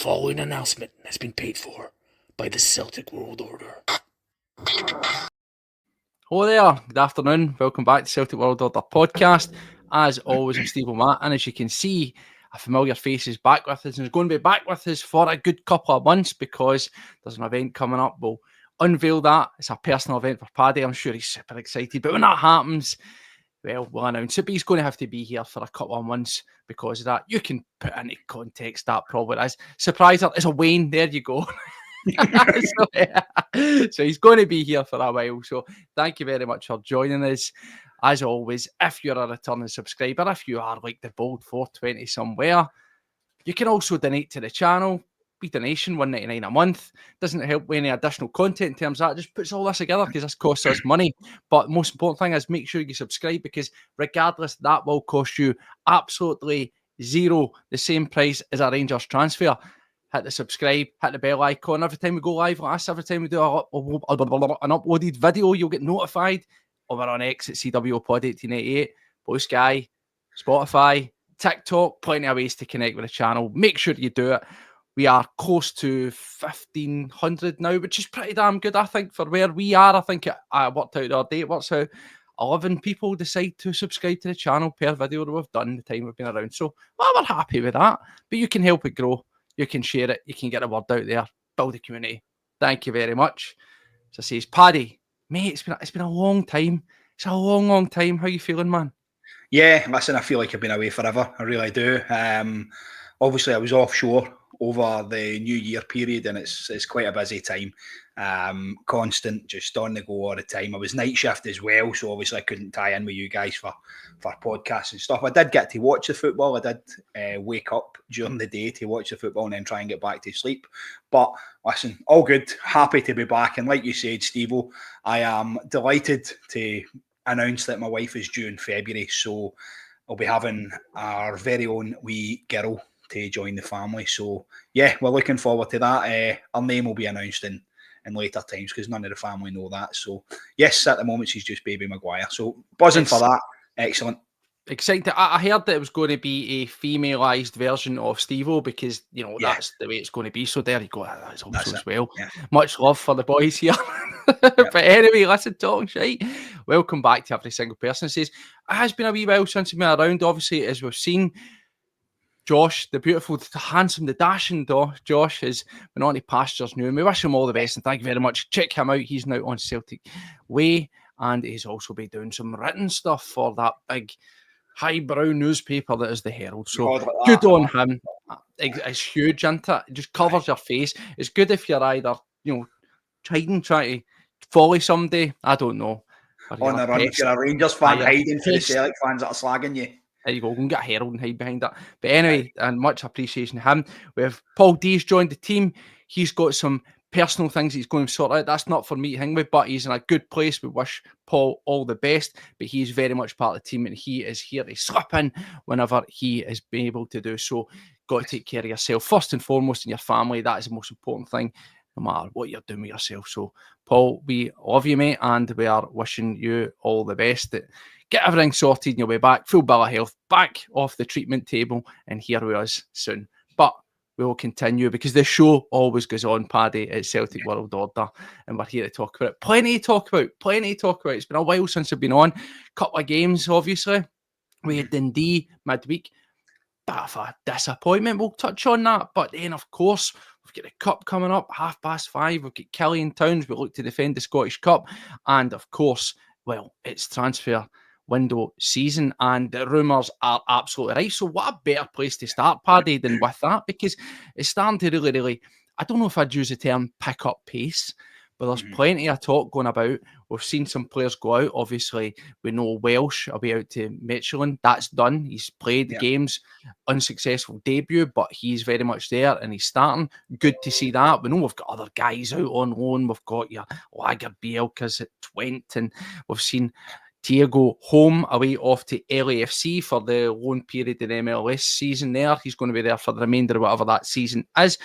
following announcement has been paid for by the Celtic World Order. Hello there, good afternoon. Welcome back to Celtic World Order podcast. As always, I'm Steve O'Matt, and as you can see, a familiar face is back with us and is going to be back with us for a good couple of months because there's an event coming up. We'll unveil that. It's a personal event for Paddy. I'm sure he's super excited. But when that happens, well, we'll announce it. But he's going to have to be here for a couple of months because of that. You can put into context that probably is. Surprise, it's a Wayne. There you go. So he's going to be here for a while. So thank you very much for joining us. As always, if you're a returning subscriber, if you are like the bold 420 somewhere, you can also donate to the channel. Be donation $1.99 a month. Doesn't help with any additional content in terms of that. It just puts all this together because this costs us money. But the most important thing is make sure you subscribe because regardless, that will cost you absolutely zero, the same price as a Rangers transfer. Hit the subscribe, hit the bell icon. Every time we go live like this, every time we do an uploaded video, you'll get notified. Over on X at CWPod 1888, Blue Sky, Spotify, TikTok, plenty of ways to connect with the channel. Make sure you do it. We are close to 1,500 now, which is pretty damn good, I think, for where we are. I think I worked out the other day. It works out 11 people decide to subscribe to the channel per video that we've done the time we've been around. So we're happy with that. But you can help it grow. You can share it. You can get the word out there. Build a community. Thank you very much. So says Paddy, mate, it's been a long time. It's a long time. How you feeling, man? Yeah, listen, I feel like I've been away forever. I really do. Obviously, I was offshore over the New Year period, and it's quite a busy time. Constant, just on the go all the time. I was night shift as well, so obviously I couldn't tie in with you guys for podcasts and stuff. I did get to watch the football. I did wake up during the day to watch the football and then try and get back to sleep. But listen, all good. Happy to be back. And like you said, Steve-O, I am delighted to announce that my wife is due in February. So I'll be having our very own wee girl to join the family. So yeah, we're looking forward to that. Our name will be announced in later times because none of the family know that. So yes, at the moment she's just Baby Maguire. So buzzing for that. Excellent. Excited. I heard that it was going to be a femalised version of Steve-O because, you know, that's the way it's going to be. So there you go. That's also as well. Yeah. Much love for the boys here. But anyway, listen, talking shite. Welcome back to every single person. It says, it has been a wee while since we've been around. Obviously, as we've seen, Josh, the beautiful, the handsome, the dashing Josh has been on to pastures new. And we wish him all the best and thank you very much. Check him out. He's now on Celtic Way and he's also been doing some written stuff for that big highbrow newspaper that is the Herald. So good on him. It's huge, isn't it? It just covers your face. It's good if you're either, you know, trying to follow somebody. I don't know. On the run, if you're a Rangers fan hiding for the Celtic fans that are slagging you. There you go. Go and get Herald and hide behind that. But anyway, and much appreciation to him. We have Paul D's joined the team. He's got some personal things he's going to sort out. That's not for me to hang with, but he's in a good place. We wish Paul all the best, but he's very much part of the team and he is here to slip in whenever he is able to do so. Got to take care of yourself first and foremost and your family. That is the most important thing, no matter what you're doing with yourself. So, Paul, we love you, mate, and we are wishing you all the best. Get everything sorted and you'll be back, full bill of health, back off the treatment table, and here with us soon. But we will continue because the show always goes on, Paddy, at Celtic World Order, and we're here to talk about it. Plenty to talk about. It's been a while since I've been on. Couple of games, obviously. We had Dundee midweek. Bit of a disappointment. We'll touch on that. But then, of course, we've got the Cup coming up, 5:30. We've got Killie in Towns. We look to defend the Scottish Cup. And, of course, well, it's transfer window season and the rumours are absolutely right. So what a better place to start, Paddy, than with that, because it's starting to really, I don't know if I'd use the term pick up pace, but there's plenty of talk going about. We've seen some players go out. Obviously, we know Welsh will be out to Michelin. That's done. He's played the games, unsuccessful debut, but he's very much there and he's starting. Good to see that. We know we've got other guys out on loan. We've got your Lager Bielkas at Twente, and we've seen Thiago home away off to LAFC for the loan period in MLS season there. He's going to be there for the remainder of whatever that season is.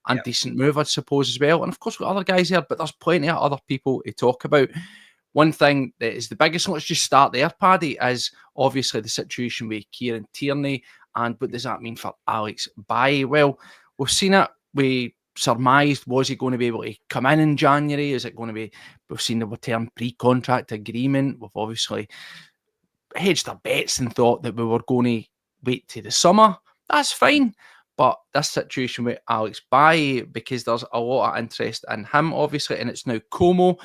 And decent move, I suppose, as well. And of course, we've got other guys there, but there's plenty of other people to talk about. One thing that is the biggest, and let's just start there, Paddy, is obviously the situation with Kieran Tierney. And what does that mean for Alex Bailly? Well, we've seen it we surmised, was he going to be able to come in January? Is it going to be, we've seen the term pre-contract agreement. We've obviously hedged our bets and thought that we were going to wait till the summer. That's fine. But this situation with Alex Bailly, because there's a lot of interest in him, obviously, and it's now Como,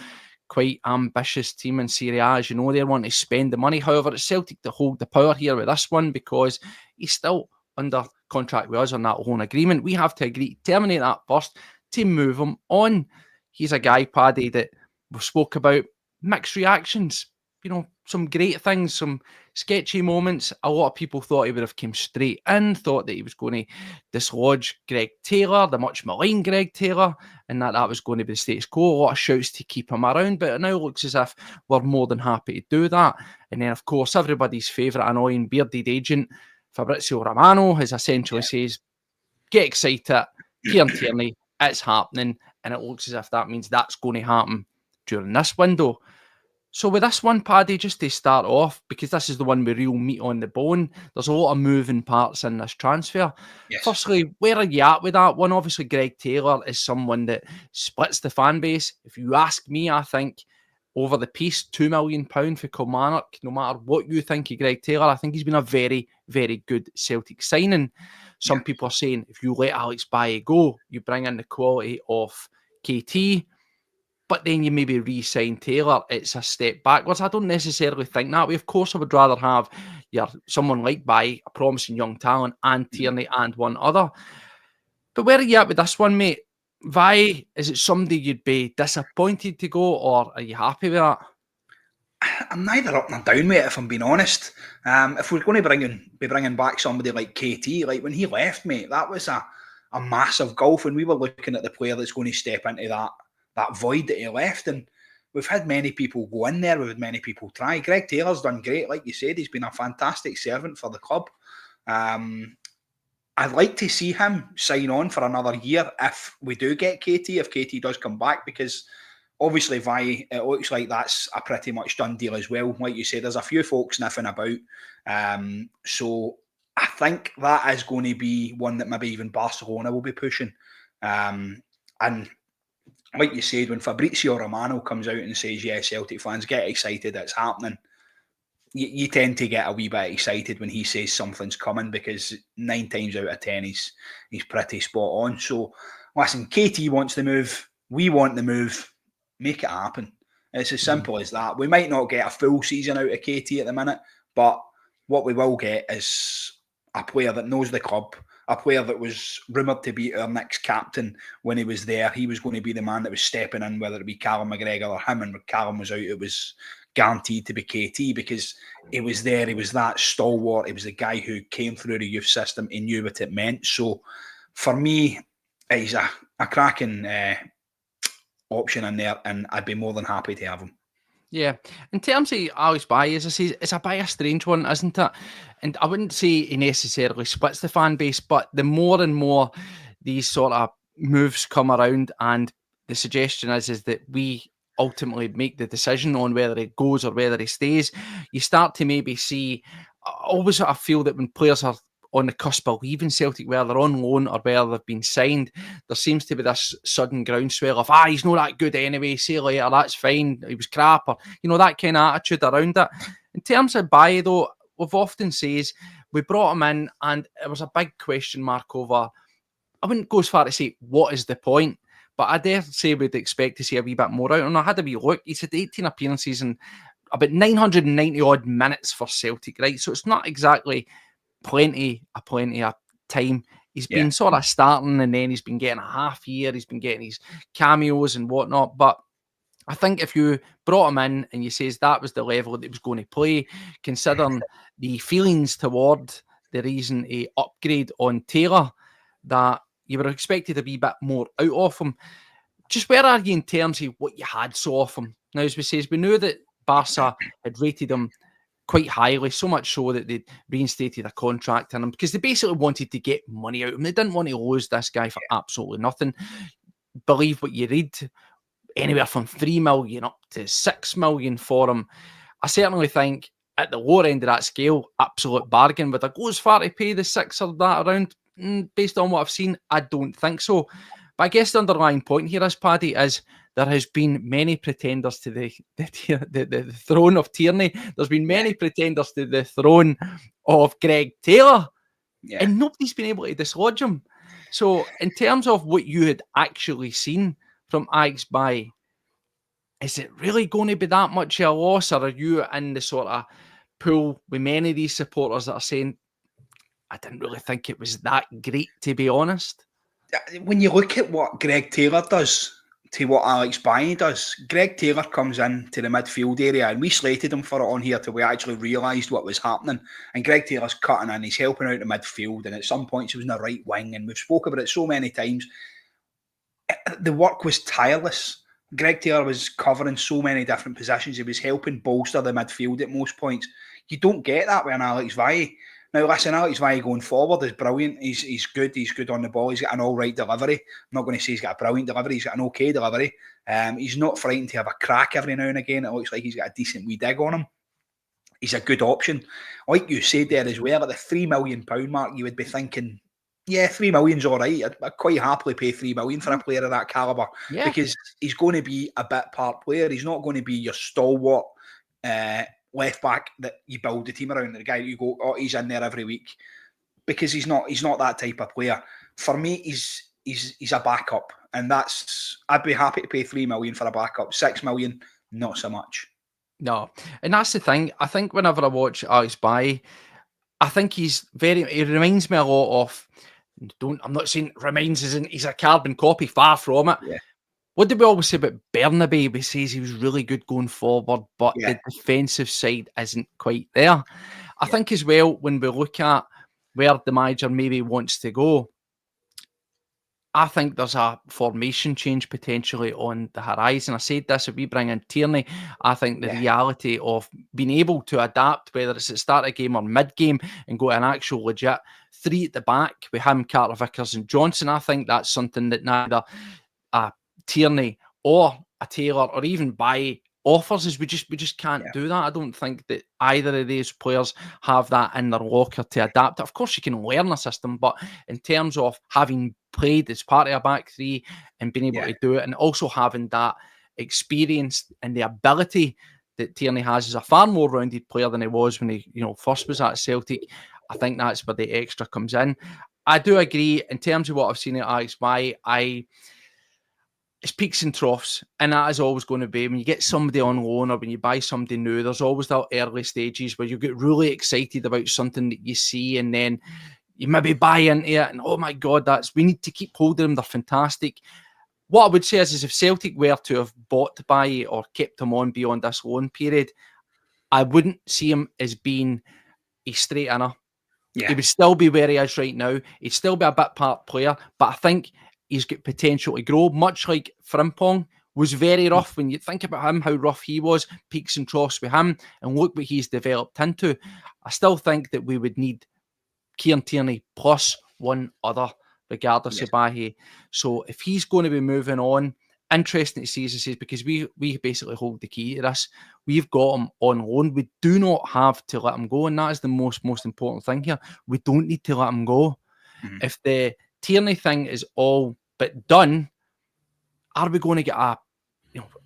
quite ambitious team in Serie A, as you know, they want to spend the money. However, it's Celtic to hold the power here with this one, because he's still under contract with us on that loan agreement. We have to agree to terminate that first to move him on. He's a guy, Paddy, that we've spoke about, mixed reactions. You know, some great things, some sketchy moments. A lot of people thought he would have come straight in, thought that he was going to dislodge Greg Taylor, the much maligned Greg Taylor, and that was going to be the status quo. A lot of shouts to keep him around, but it now looks as if we're more than happy to do that. And then, of course, everybody's favourite annoying bearded agent, Fabrizio Romano, has essentially says, get excited, Kieran Tierney, it's happening, and it looks as if that means that's going to happen during this window. So with this one, Paddy, just to start off, because this is the one with real meat on the bone, there's a lot of moving parts in this transfer. Yes. Firstly, where are you at with that one? Obviously, Greg Taylor is someone that splits the fan base. If you ask me, I think over the piece, £2 million for Kilmarnock, no matter what you think of Greg Taylor, I think he's been a very, very good Celtic signing. Some people are saying if you let Alex Bailly go, you bring in the quality of KT, but then you maybe re-sign Taylor, it's a step backwards. I don't necessarily think that way. Of course, I would rather have someone like Bailly, a promising young talent, and Tierney and one other. But where are you at with this one, mate? Vi, is it somebody you'd be disappointed to go, or are you happy with that? I'm neither up nor down, mate, if I'm being honest. If we're going to be bringing back somebody like KT, like when he left, mate, that was a massive gulf, and we were looking at the player that's going to step into that void that he left. And we've had many people go in there, we've had many people try. Greg Taylor's done great, like you said, he's been a fantastic servant for the club. I'd like to see him sign on for another year if we do get KT, if KT does come back, because obviously it looks like that's a pretty much done deal as well. Like you said, there's a few folks sniffing about. So I think that is going to be one that maybe even Barcelona will be pushing. And like you said, when Fabrizio Romano comes out and says, yeah, Celtic fans, get excited, it's happening, you tend to get a wee bit excited when he says something's coming, because 9 times out of 10 he's pretty spot on. So listen, KT wants the move, we want the move, make it happen. It's as simple as that. We might not get a full season out of KT at the minute, but what we will get is a player that knows the club, a player that was rumoured to be our next captain when he was there. He was going to be the man that was stepping in, whether it be Callum McGregor or him. And when Callum was out, it was guaranteed to be KT, because he was there. He was that stalwart. He was the guy who came through the youth system. He knew what it meant. So for me, he's a cracking option in there, and I'd be more than happy to have him. Yeah, in terms of Alex Bailly, as I say, it's a bit of a strange one, isn't it? And I wouldn't say he necessarily splits the fan base, but the more and more these sort of moves come around, and the suggestion is that we ultimately make the decision on whether he goes or whether he stays, you start to maybe see, always I feel that when players are on the cusp of leaving Celtic, whether they're on loan or whether they've been signed, there seems to be this sudden groundswell of, he's not that good anyway, see you later, that's fine, he was crap, or, that kind of attitude around it. In terms of Bailly, though, we've often says, we brought him in and it was a big question mark over, I wouldn't go as far to say, what is the point? But I dare say we'd expect to see a wee bit more out. And I had a wee look, he's had 18 appearances and about 990 odd minutes for Celtic, right? So it's not exactly plenty of time. He's been sort of starting, and then he's been getting a half year, he's been getting his cameos and whatnot. But I think if you brought him in and you says that was the level that he was going to play, considering the feelings toward the reason a upgrade on Taylor, that you were expected a wee bit more out of him. Just where are you in terms of what you had so of him? Now, as we says, we knew that Barca had rated him quite highly, so much so that they reinstated a contract in him, because they basically wanted to get money out of him. They didn't want to lose this guy for absolutely nothing. Believe what you read, anywhere from 3 million up to 6 million for him. I certainly think at the lower end of that scale, absolute bargain. Would I go as far to pay the 6 or that around? Based on what I've seen, I don't think so. But I guess the underlying point here is, Paddy, is there has been many pretenders to the throne of Tierney. There's been many pretenders to the throne of Greg Taylor, and nobody's been able to dislodge him. So, in terms of what you had actually seen from Ajax by, is it really going to be that much of a loss, or are you in the sort of pool with many of these supporters that are saying, I didn't really think it was that great, to be honest? When you look at what Greg Taylor does to what Alex Bailly does, Greg Taylor comes in to the midfield area, and we slated him for it on here till we actually realised what was happening. And Greg Taylor's cutting in, he's helping out the midfield, and at some points he was in the right wing, and we've spoken about it so many times. The work was tireless. Greg Taylor was covering so many different positions. He was helping bolster the midfield at most points. You don't get that with an Alex Bailly. Now, listen, Alex Bailly going forward is brilliant. He's good. He's good on the ball. He's got an all-right delivery. I'm not going to say he's got a brilliant delivery. He's got an okay delivery. He's not frightened to have a crack every now and again. It looks like he's got a decent wee dig on him. He's a good option. Like you said there as well, at the £3 million mark, you would be thinking, yeah, 3 million's all right. I'd quite happily pay 3 million for a player of that calibre, because he's going to be a bit part player. He's not going to be your stalwart left back that you build the team around, the guy that you go, oh, he's in there every week, because he's not that type of player. For me, he's a backup, and I'd be happy to pay 3 million for a backup. 6 million, not so much. No, and that's the thing. I think whenever I watch Alex Bailly, I think he reminds me a lot of. I'm not saying reminds as in he's a carbon copy, far from it. Yeah. What did we always say about Bernabei? We says he was really good going forward, but the defensive side isn't quite there. I think as well, when we look at where the manager maybe wants to go, I think there's a formation change potentially on the horizon. I said this, if we bring in Tierney, I think the reality of being able to adapt, whether it's at the start of a game or mid-game, and go to an actual legit 3 at the back with him, Carter Vickers and Johnson, I think that's something that neither Tierney or a Taylor or even Bailly offers us. We just can't do that. I don't think that either of these players have that in their locker to adapt. Of course, you can learn a system, but in terms of having played as part of a back 3 and being able to do it, and also having that experience and the ability that Tierney has as a far more rounded player than he was when he first was at Celtic, I think that's where the extra comes in. I do agree in terms of what I've seen at Ajax Bailly. It's peaks and troughs, and that is always going to be when you get somebody on loan or when you buy somebody new. There's always that early stages where you get really excited about something that you see, and then you maybe buy into it, and oh my God, we need to keep holding them. They're fantastic. What I would say is if Celtic were to have bought Bailly or kept him on beyond this loan period, I wouldn't see him as being a straight inner. Yeah. He would still be where he is right now. He'd still be a bit part player, but I think he's got potential to grow, much like Frimpong was very rough. When you think about him, how rough he was, peaks and troughs with him, and look what he's developed into. I still think that we would need Kieran Tierney plus one other, regardless of Bailly. So if he's going to be moving on, interesting to see, as I say, because we basically hold the key to this. We've got him on loan. We do not have to let him go, and that is the most important thing here. We don't need to let him go. Mm-hmm. If the Tierney thing is all but done, are we going to get out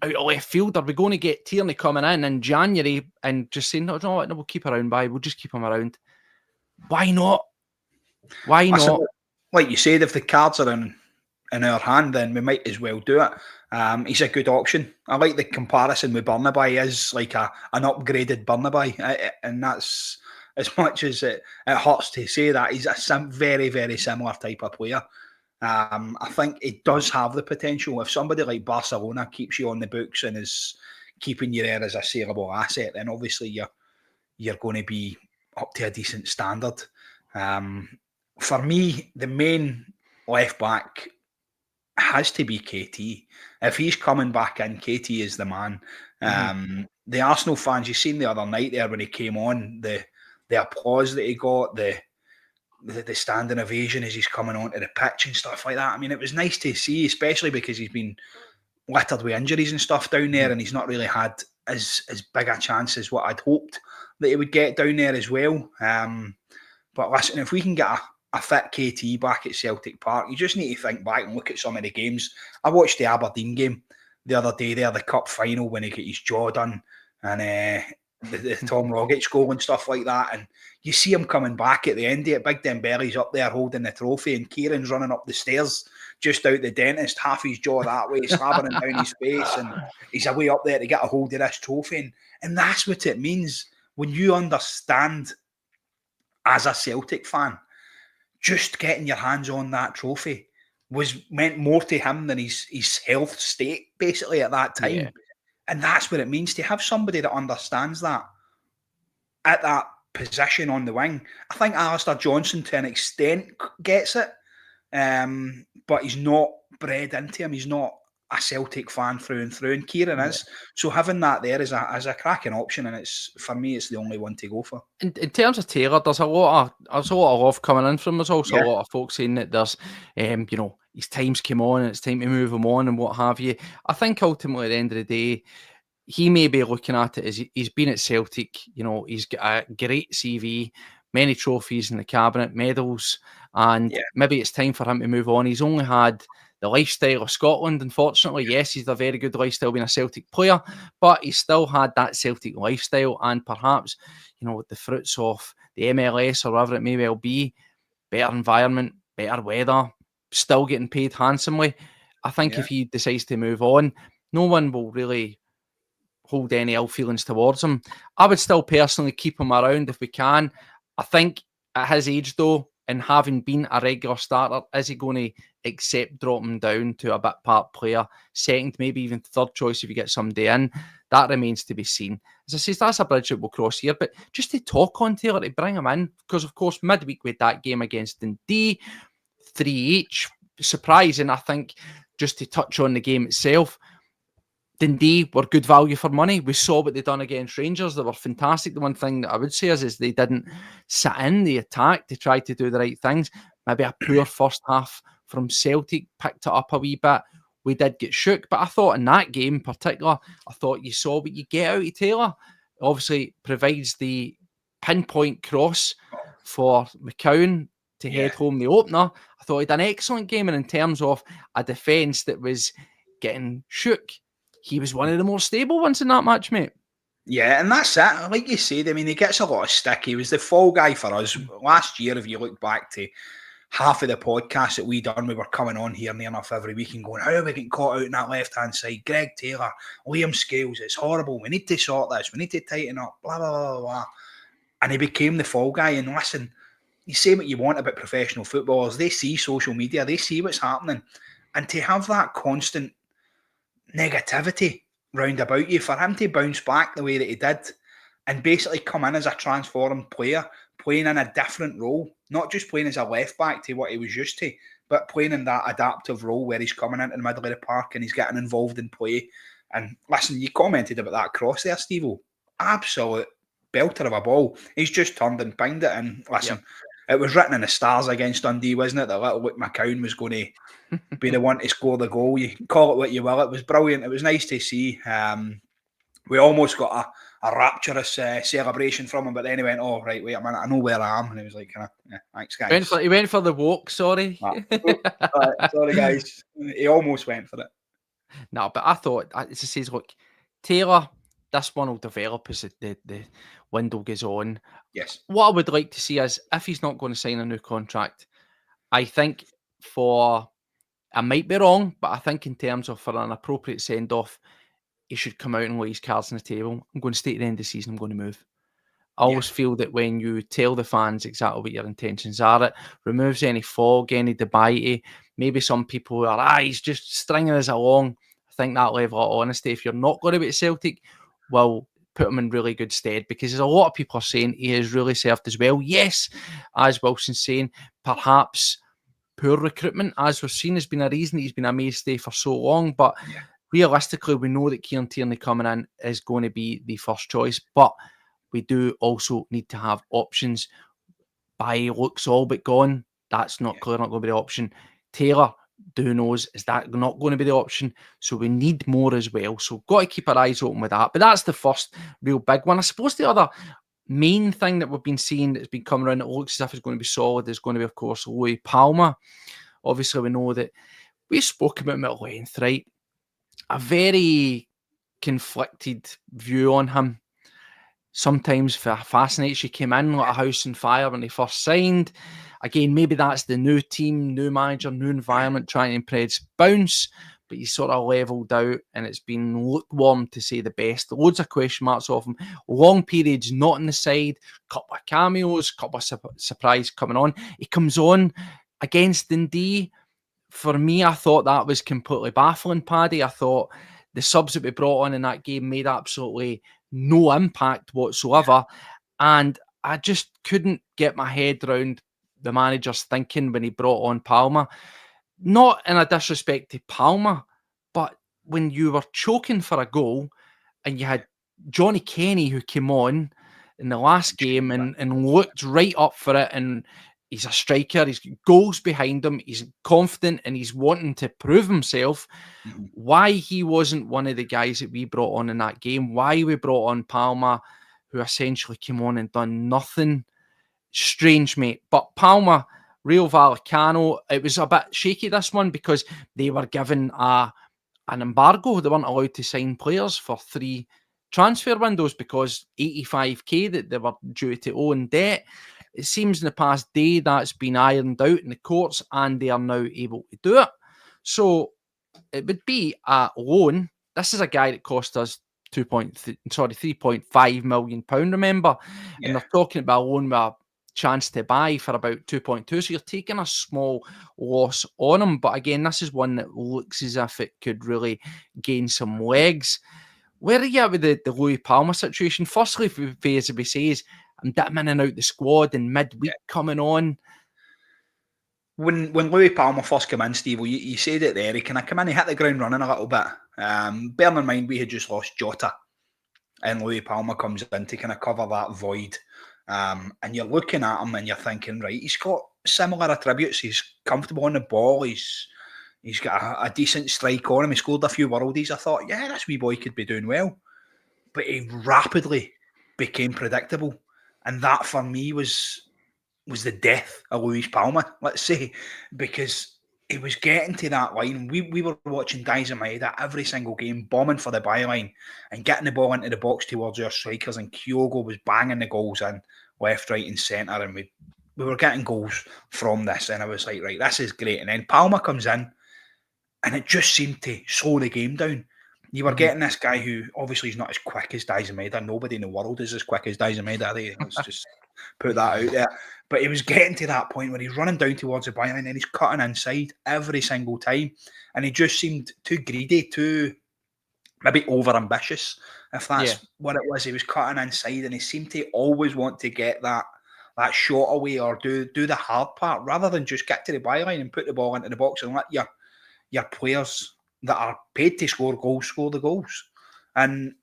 of left field? Are we going to get Tierney coming in January and just saying, no, we'll keep around by, we'll just keep him around? Why not? Why not? Like you said, if the cards are in our hand, then we might as well do it. He's a good option. I like the comparison with Bernabei. Is like an upgraded Bernabei, and that's, as much as it hurts to say that, he's a very, very similar type of player. I think it does have the potential. If somebody like Barcelona keeps you on the books and is keeping you there as a saleable asset, then obviously you're going to be up to a decent standard. For me, the main left back has to be KT. If he's coming back in, KT is the man. The Arsenal fans, you seen the other night there when he came on, the applause that he got, the standing ovation as he's coming onto the pitch and stuff like that. I mean, it was nice to see, especially because he's been littered with injuries and stuff down there, and he's not really had as big a chance as what I'd hoped that he would get down there as well. But listen, if we can get a fit KT back at Celtic Park, you just need to think back and look at some of the games. I watched the Aberdeen game the other day there, the cup final, when he got his jaw done, and the Tom Rogic goal and stuff like that, and you see him coming back at the end of it. Big Dembele's up there holding the trophy, and Kieran's running up the stairs just out the dentist, half his jaw that way, slabbing him down his face, and he's away up there to get a hold of this trophy. And that's what it means when you understand, as a Celtic fan, just getting your hands on that trophy meant more to him than his health state, basically, at that time. Yeah. And that's what it means to have somebody that understands that at that position on the wing. I think Alistair Johnson, to an extent, gets it, but he's not bred into him. He's not a Celtic fan through and through, and Kieran is. So having that there is a cracking option, and it's, for me, it's the only one to go for. In terms of Taylor, there's a lot of love coming in from. There's also a lot of folks saying that there's, his time's come on and it's time to move him on and what have you. I think ultimately at the end of the day, he may be looking at it as he's been at Celtic. He's got a great CV, many trophies in the cabinet, medals, and maybe it's time for him to move on. He's only had the lifestyle of Scotland, unfortunately. Yes, he's a very good lifestyle being a Celtic player, but he's still had that Celtic lifestyle, and perhaps, with the fruits of the MLS or whatever it may well be, better environment, better weather, still getting paid handsomely. I think if he decides to move on, no one will really hold any ill feelings towards him. I would still personally keep him around if we can. I think at his age, though, and having been a regular starter, is he going to accept dropping down to a bit part player, second, maybe even third choice if you get somebody in? That remains to be seen. As I say, that's a bridge that we'll cross here. But just to talk on Taylor, to bring him in, because of course midweek with that game against Dundee, 3-each, surprising, I think. Just to touch on the game itself, Dundee were good value for money. We saw what they done against Rangers. They were fantastic. The one thing that I would say is they didn't sit in the attack to try to do the right things. Maybe a poor first half from Celtic picked it up a wee bit. We did get shook, but I thought in that game in particular, I thought you saw what you get out of Taylor. Obviously provides the pinpoint cross for McCowan to head home the opener. I thought he did an excellent game, and in terms of a defence that was getting shook, he was one of the more stable ones in that match, mate. Yeah, and that's it. Like you said, I mean, he gets a lot of stick. He was the fall guy for us. Last year, if you look back to half of the podcasts that we done, we were coming on here near enough every week and going, how are we getting caught out in that left-hand side? Greg Taylor, Liam Scales, it's horrible. We need to sort this. We need to tighten up, blah, blah, blah, blah. And he became the fall guy. And listen, you say what you want about professional footballers. They see social media. They see what's happening. And to have that constant negativity round about you, for him to bounce back the way that he did and basically come in as a transformed player, playing in a different role, not just playing as a left back to what he was used to, but playing in that adaptive role where he's coming into the middle of the park and he's getting involved in play. And listen, you commented about that cross there, Steve-O. Absolute belter of a ball. He's just turned and pinged it, and listen, it was written in the stars against Dundee, wasn't it, that little Luke McCowan was going to be the one to score the goal. You can call it what you will. It was brilliant. It was nice to see. We almost got a rapturous celebration from him, but then he went, oh, right, wait a minute, I know where I am. And he was like, thanks, guys. He went for the walk, sorry. Sorry, guys. He almost went for it. No, but I thought, it says, look, Taylor, this one will develop as the window goes on. Yes. What I would like to see is, if he's not going to sign a new contract, I think I might be wrong, but I think in terms of for an appropriate send-off, he should come out and lay his cards on the table. I'm going to stay at the end of the season, I'm going to move. I always feel that when you tell the fans exactly what your intentions are, it removes any fog, any debate. Maybe some people are, he's just stringing us along. I think that level of honesty, if you're not going to be at Celtic, will put him in really good stead, because there's a lot of people are saying he has really served as well. Yes, as Wilson's saying, perhaps poor recruitment, as we've seen, has been a reason he's been a mainstay for so long, but realistically, we know that Kieran Tierney coming in is going to be the first choice, but we do also need to have options. Bailly looks all but gone. That's not clearly not going to be the option. Taylor, who knows, is that not going to be the option? So we need more as well. So got to keep our eyes open with that. But that's the first real big one. I suppose the other main thing that we've been seeing that's been coming around that looks as if it's going to be solid is going to be, of course, Louis Palma. Obviously, we know that we spoke about him at length, right? A very conflicted view on him. Sometimes fascinates you. Came in like a house on fire when he first signed. Again, maybe that's the new team, new manager, new environment, trying to impress bounce, but he's sort of leveled out and it's been lukewarm to say the best. Loads of question marks off him. Long periods not on the side, couple of cameos, couple of surprise coming on. He comes on against Dundee. For me, I thought that was completely baffling, Paddy. I thought the subs that we brought on in that game made absolutely no impact whatsoever. And I just couldn't get my head around the manager's thinking when he brought on Palma. Not in a disrespect to Palma, but when you were choking for a goal and you had Johnny Kenny who came on in the last game and looked right up for it, and he's a striker, he's got goals behind him, he's confident and he's wanting to prove himself. Why he wasn't one of the guys that we brought on in that game, why we brought on Palma, who essentially came on and done nothing. Strange, mate. But Palma, Real Vallecano, it was a bit shaky, this one, because they were given an embargo. They weren't allowed to sign players for 3 transfer windows because 85k that they were due to owe in debt. It seems in the past day that's been ironed out in the courts and they are now able to do it. So it would be a loan. This is a guy that cost us £3.5 million, remember? And they're talking about a loan with a chance to buy for about 2.2. So you're taking a small loss on him. But again, this is one that looks as if it could really gain some legs. Where are you at with the Louis Palma situation? Firstly, as we say, is I'm dipping in and out the squad and midweek coming on. When Louis Palma first came in, Steve, you said it there, he kind of come in, he hit the ground running a little bit. Bearing in mind we had just lost Jota, and Louis Palma comes in to kind of cover that void. And you're looking at him and you're thinking, right, he's got similar attributes. He's comfortable on the ball. He's got a decent strike on him. He scored a few worldies. I thought, yeah, this wee boy could be doing well. But he rapidly became predictable. And that, for me, was the death of Luis Palma, let's say, because he was getting to that line. We were watching Diaz Maeda every single game, bombing for the byline and getting the ball into the box towards our strikers, and Kyogo was banging the goals in left, right and centre, and we were getting goals from this, and I was like, right, this is great. And then Palma comes in and it just seemed to slow the game down. You were getting this guy who obviously is not as quick as Diaz Maeda. Nobody in the world is as quick as Diaz Maeda. Let's just put that out there. But he was getting to that point where he's running down towards the byline and he's cutting inside every single time. And he just seemed too greedy, too maybe over-ambitious, if that's what it was. He was cutting inside and he seemed to always want to get that shot away or do the hard part rather than just get to the byline and put the ball into the box and let your players that are paid to score the goals. And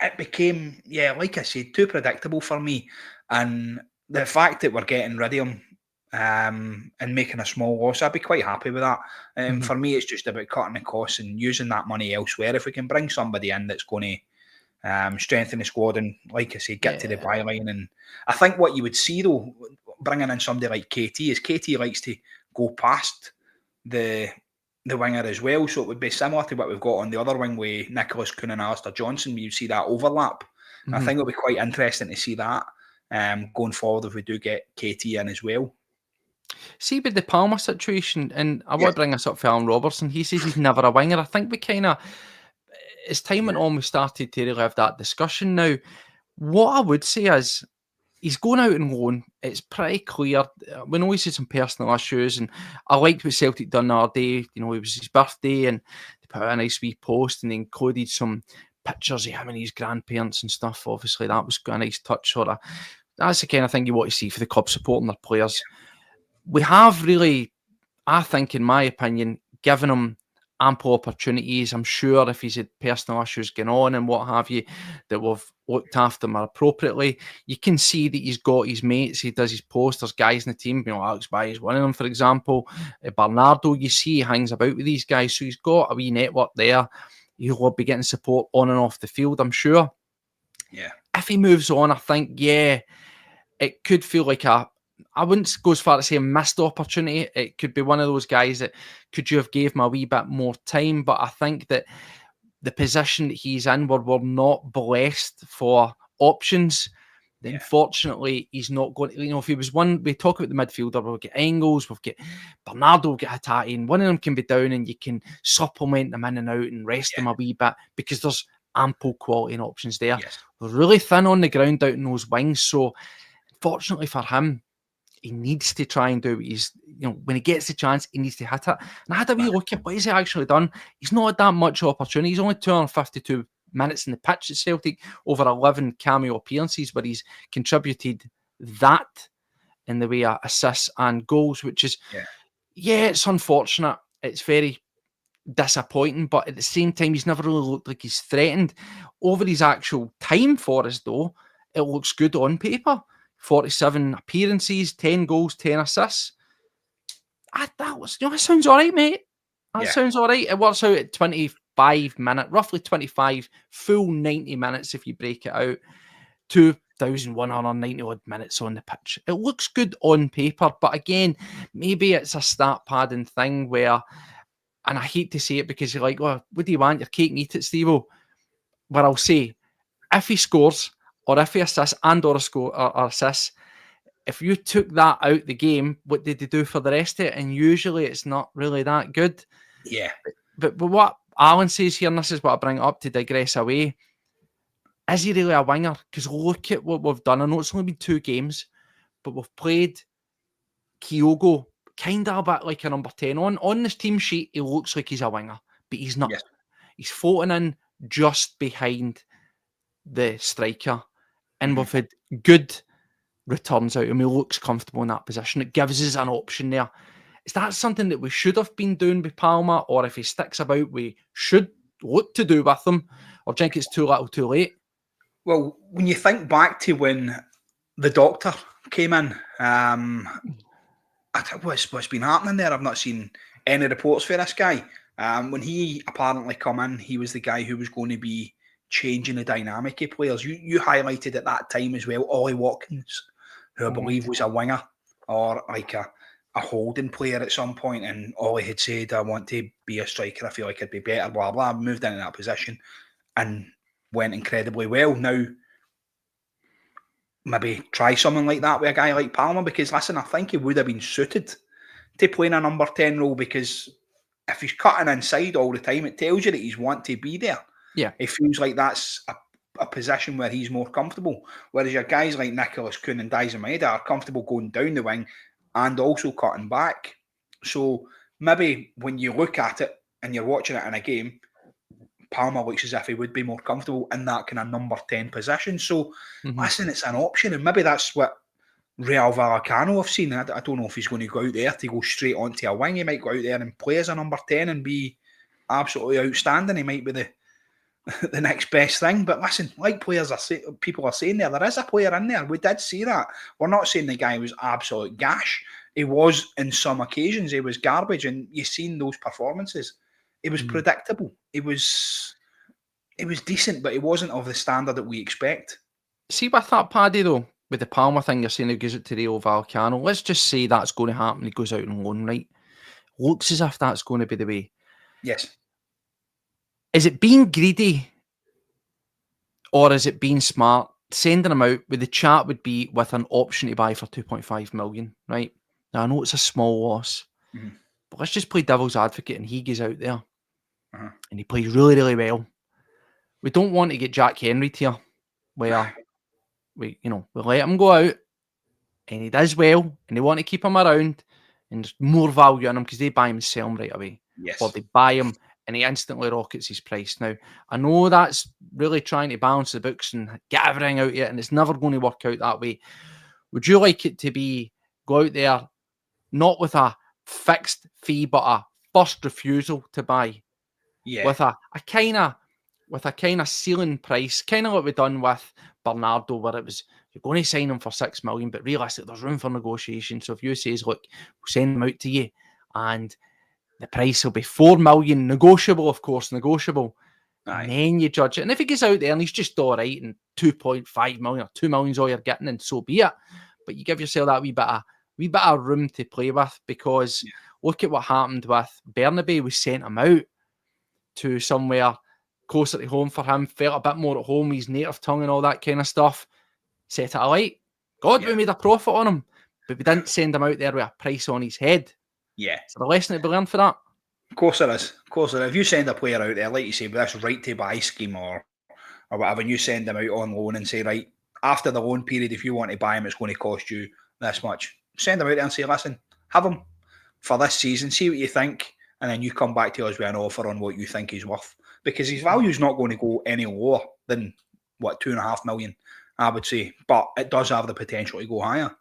it became, like I said, too predictable for me. And the fact that we're getting rid of him and making a small loss, I'd be quite happy with that. For me, it's just about cutting the costs and using that money elsewhere. If we can bring somebody in that's going to strengthen the squad and, like I say, get to the byline. And I think what you would see, though, bringing in somebody like KT, is KT likes to go past the winger as well. So it would be similar to what we've got on the other wing with Nicholas Kuhn and Alistair Johnson. You see that overlap. I think it'll be quite interesting to see that going forward if we do get KT in as well. See, with the Palmer situation, and I want to bring this up for Alan Robertson, he says he's never a winger. I think we kind of, as time went on, we started to really have that discussion now. What I would say is, he's going out on loan. It's pretty clear. We know he's had some personal issues, and I liked what Celtic done the other day. You know, it was his birthday, and they put out a nice wee post, and they included some pictures of him and his grandparents and stuff. Obviously, that was a nice touch. That's the kind of thing you want to see for the club supporting their players. We have really, I think, in my opinion, given him ample opportunities. I'm sure if he's had personal issues going on and what have you, that we've looked after him appropriately. You can see that he's got his mates. He does his posters, guys in the team. You know, Alex Bay is one of them, for example. Bernardo, you see, he hangs about with these guys. So he's got a wee network there. He'll be getting support on and off the field, I'm sure. Yeah. if he moves on, I think, yeah, it could feel like I wouldn't go as far to say a missed opportunity. It could be one of those guys that could you have gave him a wee bit more time, but I think that the position that he's in, where we're not blessed for options, then unfortunately he's not going to, if he was one, we talk about the midfielder, we'll get Engels, we've got Bernardo, we'll get Hatate, and one of them can be down and you can supplement them in and out and rest them a wee bit because there's ample quality and options there. We're really thin on the ground out in those wings, so unfortunately for him, he needs to try and do what he's, when he gets the chance, he needs to hit it. And I had a wee look at what he's actually done. He's not had that much opportunity. He's only 252 minutes in the pitch at Celtic over 11 cameo appearances, where he's contributed that in the way of assists and goals, which is, it's unfortunate. It's very disappointing, but at the same time, he's never really looked like he's threatened. Over his actual time for us, though, it looks good on paper. 47 appearances, 10 goals, 10 assists. That sounds all right, mate. That sounds all right. It works out at 25 minutes, roughly 25 full 90 minutes if you break it out. 2,190 odd minutes on the pitch. It looks good on paper, but again, maybe it's a stat padding thing where, and I hate to say it because you're like, well, what do you want? Your cake and eat it, Steve-O. Where I'll say, if he scores, or if he assists and or assists, if you took that out the game, what did they do for the rest of it? And usually it's not really that good. Yeah. But what Alan says here, and this is what I bring up to digress away, is he really a winger? Because look at what we've done. I know it's only been 2 games, but we've played Kyogo kind of a bit like a number 10. On this team sheet, he looks like he's a winger, but he's not. Yes. He's floating in just behind the striker. And we've had good returns out of him. He looks comfortable in that position. It gives us an option there. Is that something that we should have been doing with Palmer? Or if he sticks about, we should look to do with him? Or do you think it's too little too late? Well, when you think back to when the doctor came in, I think what's been happening there? I've not seen any reports for this guy. When he apparently come in, he was the guy who was going to be changing the dynamic of players. You highlighted at that time as well, Ollie Watkins, who I believe was a winger or like a holding player at some point, and Ollie had said, I want to be a striker, I feel like I'd be better, blah, blah. Moved into that position and went incredibly well. Now, maybe try something like that with a guy like Palmer, because listen, I think he would have been suited to playing a number 10 role, because if he's cutting inside all the time, it tells you that he's want to be there. Yeah, it feels like that's a position where he's more comfortable. Whereas your guys like Nicholas Kuhn and Daizen Maeda are comfortable going down the wing and also cutting back. So maybe when you look at it and you're watching it in a game, Palmer looks as if he would be more comfortable in that kind of number 10 position. So listen, it's an option, and maybe that's what Real Vallecano have seen. I don't know if he's going to go out there to go straight onto a wing. He might go out there and play as a number 10 and be absolutely outstanding. He might be the next best thing. But listen, like people are saying there is a player in there. We did see that. We're not saying the guy was absolute gash. He was, in some occasions, he was garbage, and you've seen those performances. It was predictable. It was decent, but it wasn't of the standard that we expect. See, with that, Paddy, though, with the Palmer thing, you're saying he goes out to Real Vallecano. Let's just say that's going to happen. He goes out on loan, right? Looks as if that's going to be the way. Yes. Is it being greedy, or is it being smart? Sending him out with the chat would be with an option to buy for 2.5 million, right? Now, I know it's a small loss, but let's just play devil's advocate, and he goes out there and he plays really, really well. We don't want to get Jack Henry here, where we let him go out and he does well, and they want to keep him around, and there's more value in him because they buy him and sell him right away. Yes. Or they buy him and he instantly rockets his price. Now, I know that's really trying to balance the books and get everything out yet, and it's never going to work out that way. Would you like it to be go out there not with a fixed fee, but a first refusal to buy? Yeah. With a kind of ceiling price, kind of what we've done with Bernardo, where it was, you're going to sign him for 6 million, but realistically, there's room for negotiation. So if you say, look, we'll send him out to you, and the price will be 4 million, negotiable, of course, negotiable. And then you judge it. And if he gets out there and he's just all right and 2.5 million or 2 million is all you're getting, and so be it. But you give yourself that wee bit of room to play with, because look at what happened with Bernabe. We sent him out to somewhere closer to home for him, felt a bit more at home, his native tongue and all that kind of stuff. Set it alight. We made a profit on him, but we didn't send him out there with a price on his head. Yeah. Is there a lesson to be learned for that? Of course there is. Of course there is. If you send a player out there, like you say, with this right to buy scheme or whatever, and you send them out on loan and say, right, after the loan period, if you want to buy him, it's going to cost you this much. Send them out there and say, listen, have him for this season, see what you think, and then you come back to us with an offer on what you think he's worth. Because his value is not going to go any lower than, 2.5 million, I would say. But it does have the potential to go higher.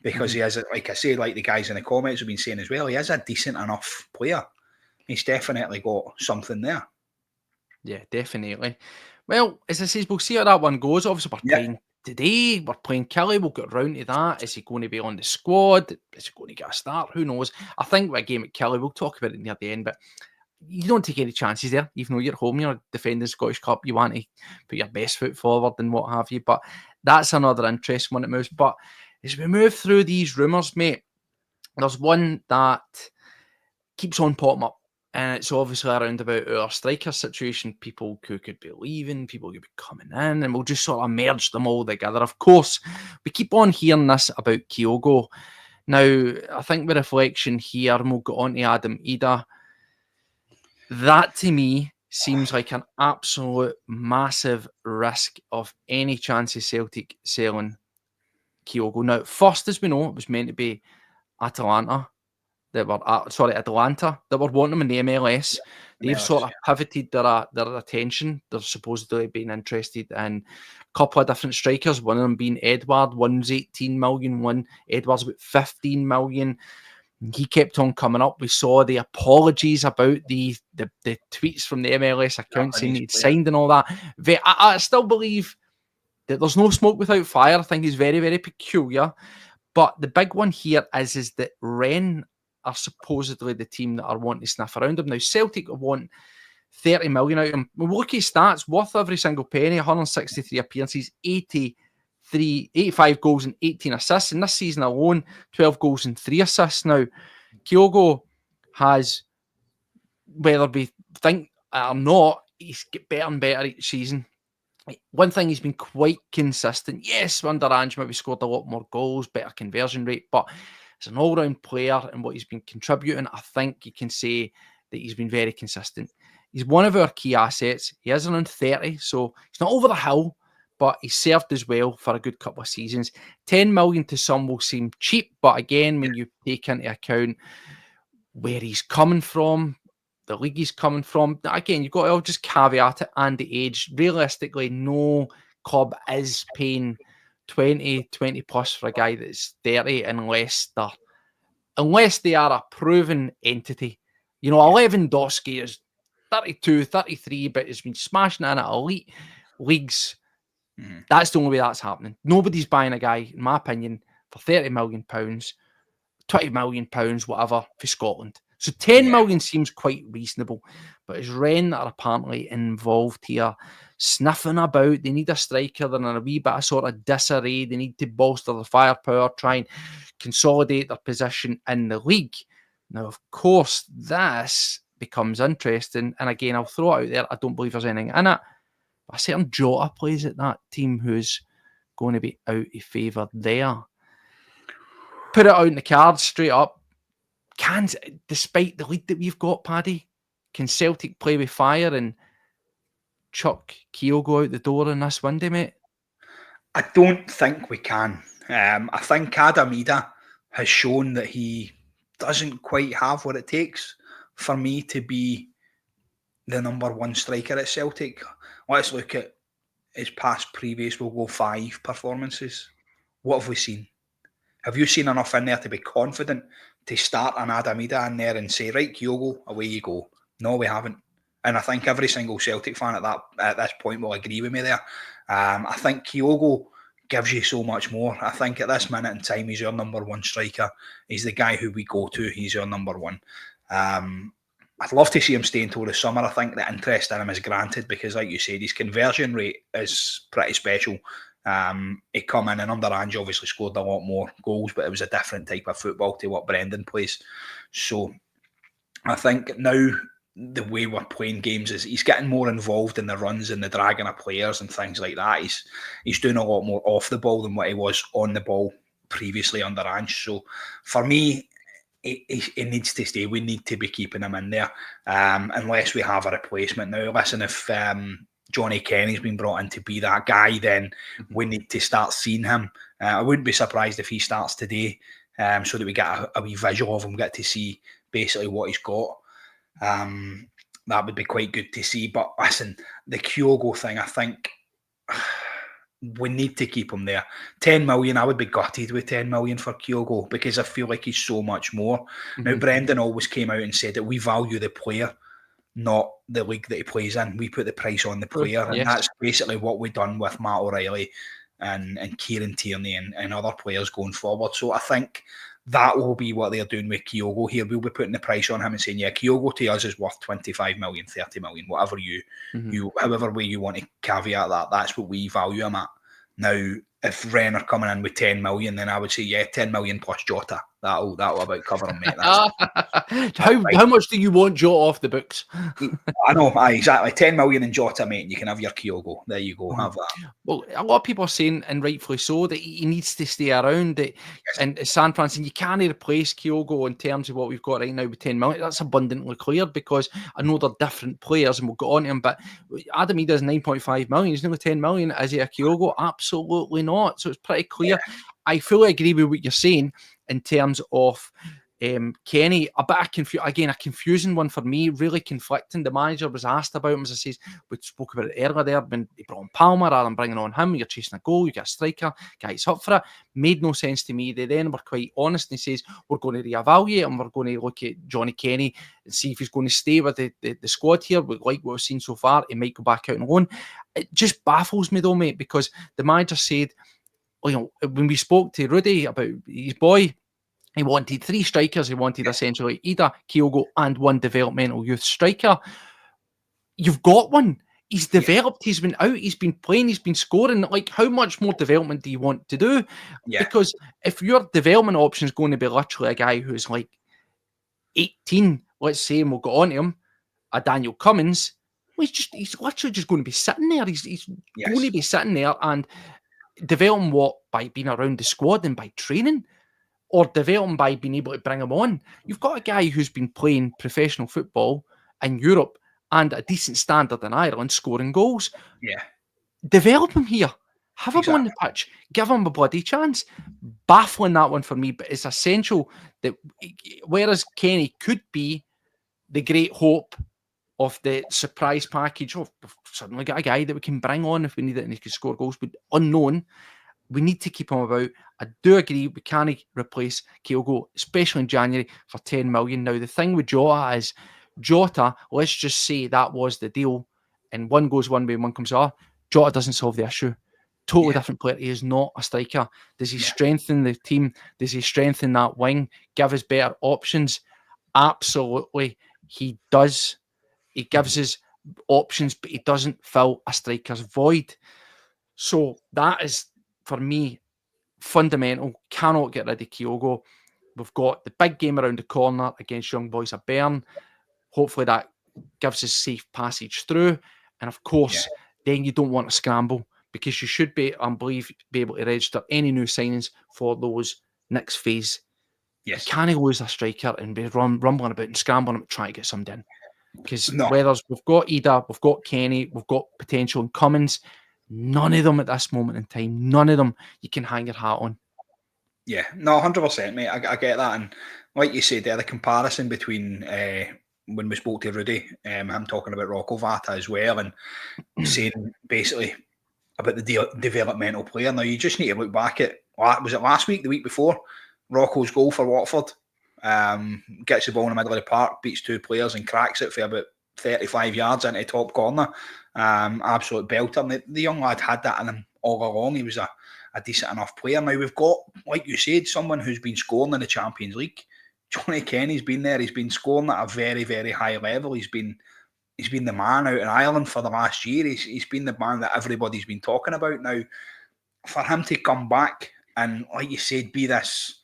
Because he is, like I say, like the guys in the comments have been saying as well, he is a decent enough player. He's definitely got something there. Yeah, definitely. Well, as I say, we'll see how that one goes. Obviously, we're playing today. We're playing Killie. We'll get round to that. Is he going to be on the squad? Is he going to get a start? Who knows? I think with a game at Killie, we'll talk about it near the end, but you don't take any chances there. Even though you're at home, you're defending Scottish Cup, you want to put your best foot forward and what have you. But that's another interesting one that moves. But as we move through these rumours, mate, there's one that keeps on popping up. And it's obviously around about our striker situation. People who could be leaving, people who could be coming in, and we'll just sort of merge them all together. Of course, we keep on hearing this about Kyogo. Now, I think with reflection here, and we'll go on to Adam Ida, that to me seems like an absolute massive risk of any chance of Celtic selling Kyogo. Now, first, as we know, it was meant to be Atalanta that were wanting him in the MLS. They've sort of pivoted their attention. They're supposedly being interested in a couple of different strikers, one of them being Edward. One's 18 million, Edward's about 15 million. He kept on coming up. We saw the apologies about the tweets from the MLS account saying he'd signed and all that. I still believe that there's no smoke without fire. I think he's very, very peculiar. But the big one here is that Rennes are supposedly the team that are wanting to sniff around him. Now, Celtic want 30 million out of him. We look at his stats, worth every single penny, 163 appearances, 85 goals and 18 assists. In this season alone, 12 goals and 3 assists. Now, Kyogo has, whether we think or not, he's get better and better each season. One thing, he's been quite consistent. Yes, under Ange, maybe scored a lot more goals, better conversion rate, but as an all-round player and what he's been contributing, I think you can say that he's been very consistent. He's one of our key assets. He is around 30, so he's not over the hill, but he's served as well for a good couple of seasons. 10 million to some will seem cheap, but again, when you take into account where he's coming from, the league he's coming from, again, you've got to just caveat it and the age. Realistically, no club is paying 20 plus for a guy that's 30 unless they are a proven entity. You know, Lewandowski is 32, 33, but has been smashing in at elite leagues. That's the only way that's happening. Nobody's buying a guy, in my opinion, for £30 million, £20 million, whatever, for Scotland. So 10 million seems quite reasonable, but it's Rennes that are apparently involved here, sniffing about. They need a striker. They're in a wee bit of sort of disarray. They need to bolster the firepower, try and consolidate their position in the league. Now, of course, this becomes interesting. And again, I'll throw it out there. I don't believe there's anything in it. But a certain Jota plays at that team who's going to be out of favour there. Put it out in the cards straight up. Despite the lead that we've got, Paddy, can Celtic play with fire and chuck Kyogo out the door in this window, mate? I don't think we can. I think Adam Ida has shown that he doesn't quite have what it takes for me to be the number one striker at Celtic. Let's look at his past previous, we'll go 5 performances. What have we seen? Have you seen enough in there to be confident to start an Adam Ida in there and say, right, Kyogo, away you go? No, we haven't. And I think every single Celtic fan at this point will agree with me there. I think Kyogo gives you so much more. I think at this minute in time, he's your number one striker. He's the guy who we go to. He's your number one. I'd love to see him stay until the summer. I think the interest in him is granted because, like you said, his conversion rate is pretty special. He come in and under Ange obviously scored a lot more goals, but it was a different type of football to what Brendan plays. So I think now the way we're playing games is he's getting more involved in the runs and the dragging of players and things like that. He's doing a lot more off the ball than what he was on the ball previously under Ange. So for me, he needs to stay. We need to be keeping him in there unless we have a replacement. Now, listen, if Johnny Kenny's been brought in to be that guy, then we need to start seeing him. I wouldn't be surprised if he starts today so that we get a wee visual of him, get to see basically what he's got. That would be quite good to see. But listen, the Kyogo thing, I think we need to keep him there. 10 million, I would be gutted with 10 million for Kyogo because I feel like he's so much more. Now, Brendan always came out and said that we value the player, not the league that he plays in. We put the price on the player, and that's basically what we've done with Matt O'Reilly and Kieran Tierney and other players going forward. So I think that will be what they're doing with Kyogo here. We'll be putting the price on him and saying, yeah, Kyogo to us is worth 25 million, 30 million, whatever however way you want to caveat that, that's what we value him at. Now, if Ren are coming in with 10 million, then I would say, yeah, 10 million plus Jota. That'll about cover him, mate. How much do you want Jota off the books? I know, exactly. 10 million in Jota, mate, and you can have your Kyogo. There you go, have that. Well, a lot of people are saying, and rightfully so, that he needs to stay around. And San Francisco, you can't replace Kyogo in terms of what we've got right now with 10 million. That's abundantly clear because I know they're different players and we'll get on to him. But Adam Ida's 9.5 million. He's nearly 10 million. Is he a Kyogo? Absolutely not. So it's pretty clear. Yeah. I fully agree with what you're saying in terms of Kenny. A bit of a confusing one for me, really conflicting. The manager was asked about him, as I said, we spoke about it earlier there, when he brought on Palmer rather than bringing on him. You're chasing a goal, you get a striker, guy's up for it. Made no sense to me. They then were quite honest and he says, we're going to reevaluate and we're going to look at Johnny Kenny and see if he's going to stay with the squad here. We like what we've seen so far. He might go back out on loan. It just baffles me though, mate, because the manager said, when we spoke to Rudy about his boy, he wanted 3 strikers. He wanted essentially Ida, Kyogo, and 1 developmental youth striker. You've got one. He's developed. He's been out. He's been playing. He's been scoring. Like, how much more development do you want to do? Yeah. Because if your development option is going to be literally a guy who's like 18, let's say, and we'll go on to him, a Daniel Cummins, well, he's literally just going to be sitting there. He's going to be sitting there and developing what? By being around the squad and by training, or developing by being able to bring him on. You've got a guy who's been playing professional football in Europe and a decent standard in Ireland, scoring goals. Yeah. Develop him here. Have him on the pitch. Give him a bloody chance. Baffling that one for me, but it's essential that whereas Kenny could be the great hope of the surprise package, we've suddenly got a guy that we can bring on if we need it and he can score goals, but unknown. We need to keep him about. I do agree we can't replace Kyogo, especially in January, for 10 million. Now, the thing with Jota is, let's just say that was the deal, and one goes one way and one comes the other. Jota doesn't solve the issue. Totally different player. He is not a striker. Does he strengthen the team? Does he strengthen that wing? Give us better options? Absolutely, he does. He gives us options, but he doesn't fill a striker's void. So that is, for me, fundamental. Cannot get rid of Kyogo. We've got the big game around the corner against Young Boys of Bern. Hopefully that gives us safe passage through. And of course, then you don't want to scramble because you should be, I believe, be able to register any new signings for those next phase. Yes. You can't lose a striker and be rumbling about and scrambling about trying to get something in. Because whereas we've got Ida, we've got Kenny, we've got potential in Cummins, none of them at this moment in time, none of them you can hang your hat on. Yeah, no, 100%, mate. I get that. And like you said there, the comparison between when we spoke to Rudy, him talking about Rocco Vata as well, and saying basically about the developmental player. Now, you just need to look back at, was it last week, the week before? Rocco's goal for Watford. Gets the ball in the middle of the park, beats 2 players and cracks it for about 35 yards into top corner. Absolute belter. The young lad had that in him all along. He was a decent enough player. Now we've got, like you said, someone who's been scoring in the Champions League. Johnny Kenny's been there. He's been scoring at a very, very high level. He's been the man out in Ireland for the last year. He's been the man that everybody's been talking about now. For him to come back and, like you said, be this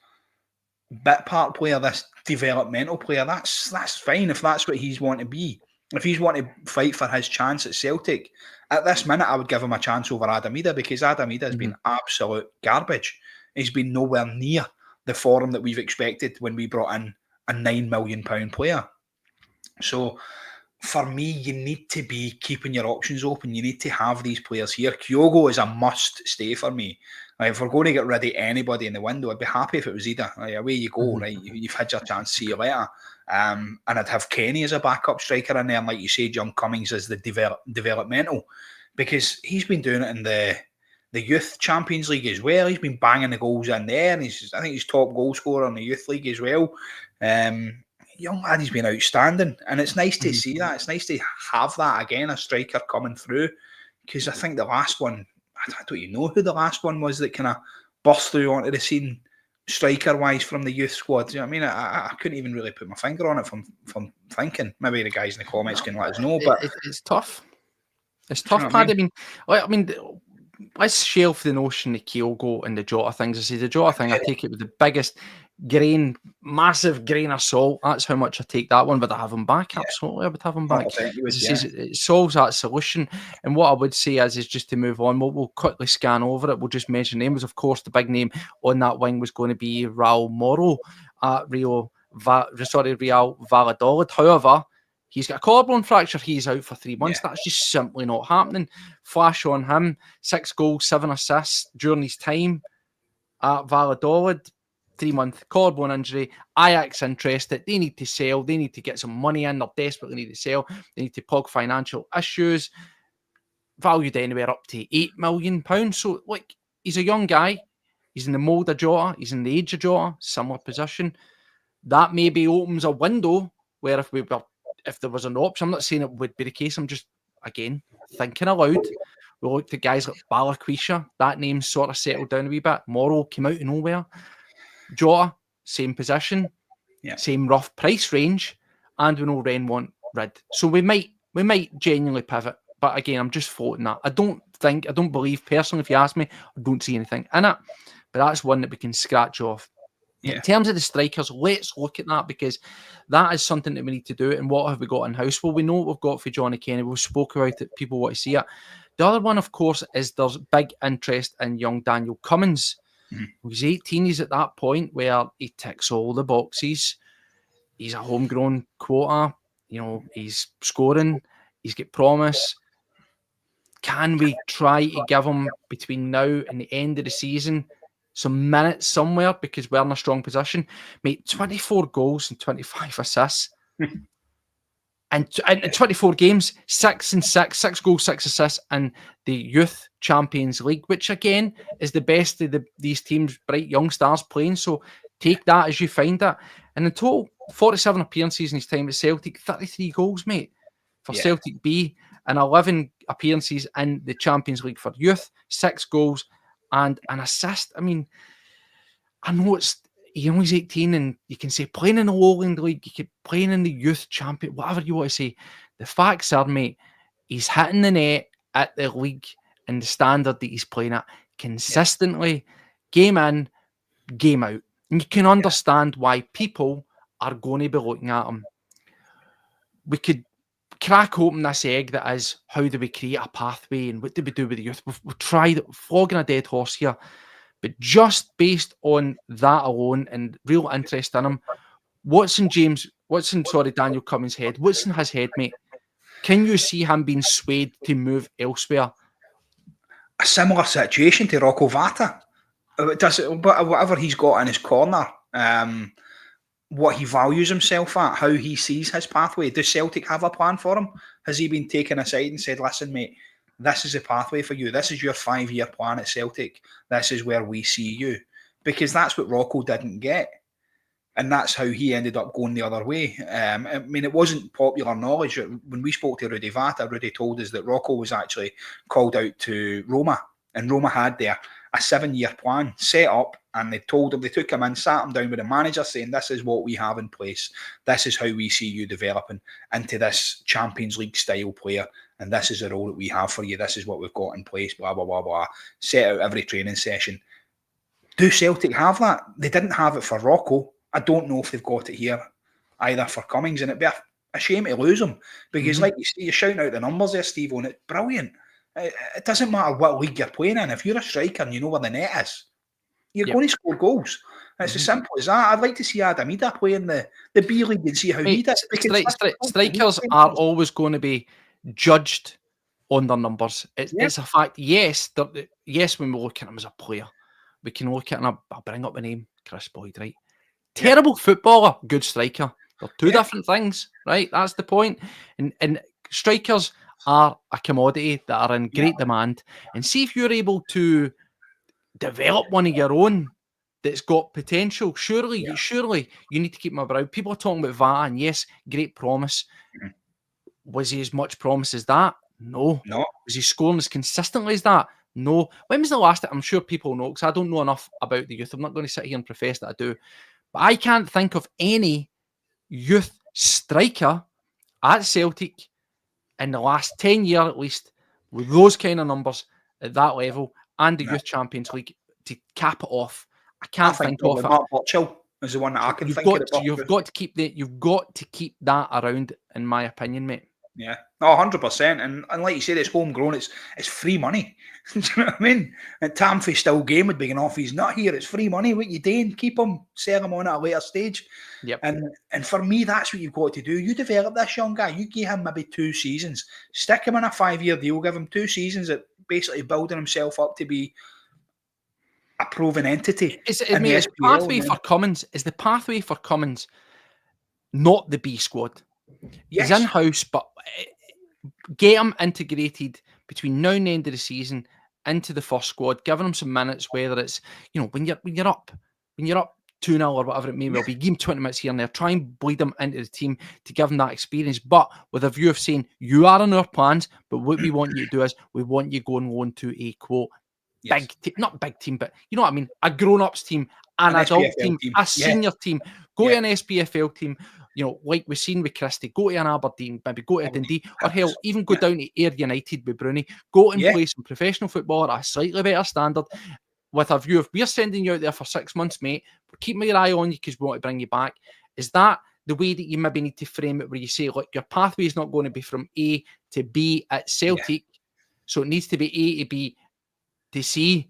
bit part player, this developmental player, that's fine if that's what he's want to be. If he's want to fight for his chance at Celtic, at this minute I would give him a chance over Adam Idah, because Adam Idah has been absolute garbage. He's been nowhere near the form that we've expected when we brought in a £9 million player. So for me, you need to be keeping your options open. You need to have these players here. Kyogo is a must stay for me. If we're going to get rid of anybody in the window, I'd be happy if it was Idah. Away you go, right? You've had your chance, see you later. And I'd have Kenny as a backup striker in there, and like you said, Young Cummings as the developmental, because he's been doing it in the Youth Champions League as well. He's been banging the goals in there, and I think he's top goal scorer in the Youth League as well. Young lad, he's been outstanding, and it's nice to see that. It's nice to have that again, a striker coming through, because I think the last one, I don't even know who the last one was that kind of burst through onto the scene striker-wise from the youth squad. Do you know what I mean? I couldn't even really put my finger on it from thinking. Maybe the guys in the comments can let us know, but it's tough. It's tough, Paddy. I mean, let's shelve the notion of Kyogo and the Jota things. I say the Jota thing, I take it with the biggest massive grain of salt. That's how much I take that one. Would I have him back? Absolutely, I would have him back. It solves that solution. And what I would say is just to move on, we'll quickly scan over it. We'll just mention names. Of course, the big name on that wing was going to be Raul Moro at Real Valladolid. However, he's got a collarbone fracture. He's out for 3 months. That's just simply not happening. Flash on him. 6 goals, 7 assists during his time at Valladolid. 3-month collarbone injury. Ajax interested. They need to sell. They need to get some money in. They desperately need to sell. They need to plug financial issues. Valued anywhere up to £8 million. So, like, he's a young guy. He's in the mould of Jota. He's in the age of Jota. Similar position. That maybe opens a window where if there was an option, I'm not saying it would be the case. I'm just, again, thinking aloud. We looked at guys like Balakwisha. That name's sort of settled down a wee bit. Morrow came out of nowhere. Jota, same position, same rough price range, and we know Ren want rid. So we might genuinely pivot. But again, I'm just floating that. I don't believe, personally, if you ask me, I don't see anything in it. But that's one that we can scratch off. Yeah. In terms of the strikers, let's look at that, because that is something that we need to do. And what have we got in house? Well, we know what we've got for Johnny Kenny. We've spoke about it. People want to see it. The other one, of course, is there's big interest in young Daniel Cummins. He's 18. He's at that point where he ticks all the boxes. He's a homegrown quota. He's scoring. He's got promise. Can we try to give him between now and the end of the season some minutes somewhere, because we're in a strong position? Mate, 24 goals and 25 assists. And in 24 games, 6 goals, 6 assists in the Youth Champions League, which again is the best of these teams, bright young stars playing. So take that as you find it. And in total, 47 appearances in his time at Celtic, 33 goals, mate, for Celtic B, and 11 appearances in the Champions League for Youth, 6 goals and an assist. I mean, I know he's 18, and you can say playing in the Lowland League, you could playing in the Youth Champion, whatever you want to say. The facts are, mate, he's hitting the net at the league and the standard that he's playing at consistently, game in, game out. And you can understand why people are going to be looking at him. We could crack open this egg that is, how do we create a pathway and what do we do with the youth? We've tried flogging a dead horse here. But just based on that alone and real interest in him, what's in Daniel Cummins' head? What's in his head, mate? Can you see him being swayed to move elsewhere? A similar situation to Rocco Vata. Whatever he's got in his corner, what he values himself at, how he sees his pathway. Does Celtic have a plan for him? Has he been taken aside and said, listen, mate, this is a pathway for you. This is your 5-year plan at Celtic. This is where we see you. Because that's what Rocco didn't get. And that's how he ended up going the other way. I mean, it wasn't popular knowledge. When we spoke to Rudy Vata, Rudy told us that Rocco was actually called out to Roma. And Roma had their a 7-year plan set up, and they took him in, sat him down with the manager saying, this is what we have in place. This is how we see you developing into this Champions League style player. And this is the role that we have for you. This is what we've got in place, blah, blah, blah, blah. Set out every training session. Do Celtic have that? They didn't have it for Rocco. I don't know if they've got it here either for Cummings, and it'd be a shame to lose him, because like you see, you're shouting out the numbers there, Steve, and it's brilliant. It doesn't matter what league you're playing in. If you're a striker and you know where the net is, you're going to score goals. It's as simple as that. I'd like to see Adam Ida play in the B League and see how he does. Strikers are always going to be judged on their numbers. It's a fact. Yes, when we look at him as a player, we can look at him. I'll bring up the name, Chris Boyd, right? Terrible footballer, good striker. They're two different things, right? That's the point. And strikers are a commodity that are in great demand. And see if you're able to develop one of your own that's got potential. Surely you need to keep him around. People are talking about Vata, and yes, great promise. Was he as much promise as that? No. Was he scoring as consistently as that? No. When was the last time? I'm sure people know, because I don't know enough about the youth. I'm not going to sit here and profess that I do. But I can't think of any youth striker at Celtic in the last 10 years at least, with those kind of numbers at that level and the Youth Champions League to cap it off. I can't think of it. Mark Butchell is the one that I can think of. You've got to keep that around, in my opinion, mate. Yeah, no, 100%. And like you said, it's homegrown. It's free money. Do you know what I mean? And Tamfi still game would be going off. He's not here. It's free money. What you doing? Keep him, sell him on at a later stage. Yep. And for me, that's what you've got to do. You develop this young guy. You give him maybe 2 seasons. Stick him in a 5-year deal. Give him 2 seasons at basically building himself up to be a proven entity. Is the pathway for Cummins not the B squad? Yes. He's in-house, but get him integrated between now and the end of the season into the first squad, giving him some minutes, whether it's, when you're up 2-0 or whatever it may well be, give him 20 minutes here and there, try and bleed him into the team to give him that experience, but with a view of saying, you are in our plans, but what we want you to do is, we want you going loan to a, quote, big team, not big team, but you know what I mean, a grown-ups team, an adult team, a senior team, go to an SPFL team, like we've seen with Christie, go to an Aberdeen, maybe go to a Dundee, or hell, even go down to Ayr United with Bruni, go and play some professional football at a slightly better standard, with a view of, we're sending you out there for 6 months, mate, we're keeping your eye on you because we want to bring you back. Is that the way that you maybe need to frame it, where you say, look, your pathway is not going to be from A to B at Celtic, so it needs to be A to B to C,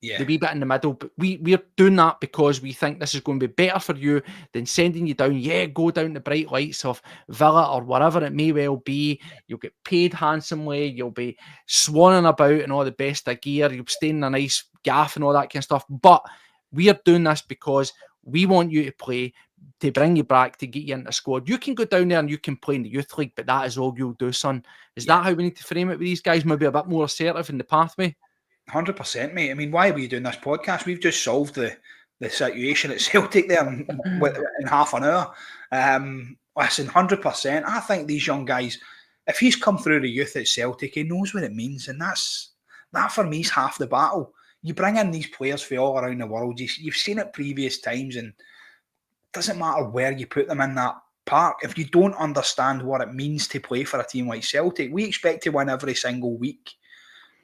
the wee bit in the middle, but we're doing that because we think this is going to be better for you than sending you down. Go down the bright lights of Villa or whatever it may well be. You'll get paid handsomely. You'll be swanning about in all the best of gear. You'll stay in a nice gaff and all that kind of stuff. But we are doing this because we want you to play, to bring you back, to get you into the squad. You can go down there and you can play in the youth league, but that is all you'll do, son. Is that how we need to frame it with these guys? Maybe a bit more assertive in the pathway? 100%, mate. I mean, why are we doing this podcast? We've just solved the situation at Celtic there in half an hour. Listen, 100%. I think these young guys, if he's come through the youth at Celtic, he knows what it means, and that for me is half the battle. You bring in these players from all around the world. You've seen it previous times, and it doesn't matter where you put them in that park. If you don't understand what it means to play for a team like Celtic, we expect to win every single week.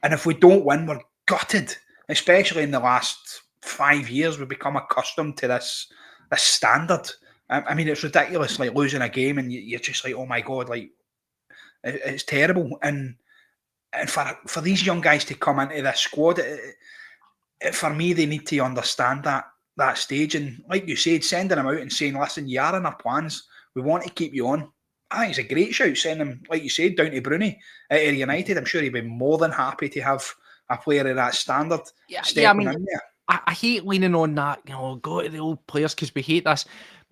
And if we don't win, we're gutted. Especially in the last 5 years, we've become accustomed to this standard. I mean, it's ridiculous, like losing a game and you're just like, oh my God, like it's terrible. And for these young guys to come into this squad, for me, they need to understand that stage. And like you said, sending them out and saying, listen, you are in our plans. We want to keep you on. I think it's a great shout, sending him, like you said, down to Bruni at Ayr United. I'm sure he'd be more than happy to have a player of that standard. I mean, in there. I hate leaning on that, go to the old players because we hate this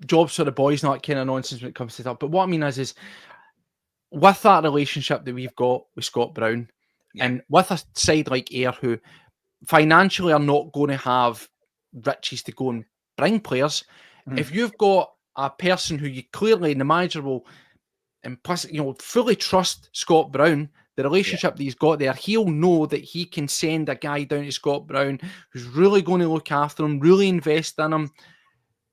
jobs for the boys, not kind of nonsense when it comes to that. But what I mean is with that relationship that we've got with Scott Brown, and with a side like Ayr who financially are not going to have riches to go and bring players, if you've got a person who you clearly, in the manager will implicitly, fully trust Scott Brown, the relationship that he's got there, he'll know that he can send a guy down to Scott Brown who's really going to look after him, really invest in him.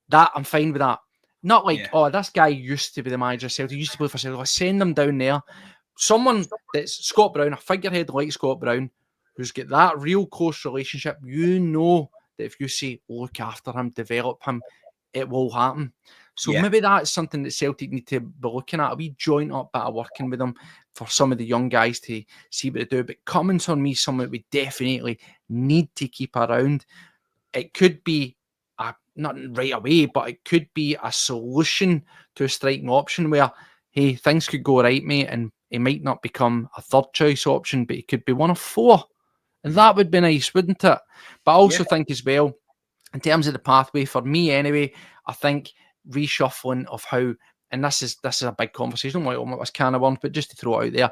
That I'm fine with that. Not like, oh, this guy used to be the manager of Celtic, he used to play for Celtic. I'll send him down there. Someone that's Scott Brown, a figurehead like Scott Brown, who's got that real close relationship, you know that if you say, look after him, develop him, it will happen. So maybe that's something that Celtic need to be looking at, a wee joint up bit of working with them for some of the young guys to see what they do. But Cummins, for me, someone we definitely need to keep around. It could be, not right away, but it could be a solution to a striking option where, hey, things could go right, mate, and he might not become a third choice option, but he could be one of four. And that would be nice, wouldn't it? But I also think as well, in terms of the pathway, for me anyway, I think reshuffling of how, and this is a big conversation, I don't want to this can of worms, but just to throw it out there,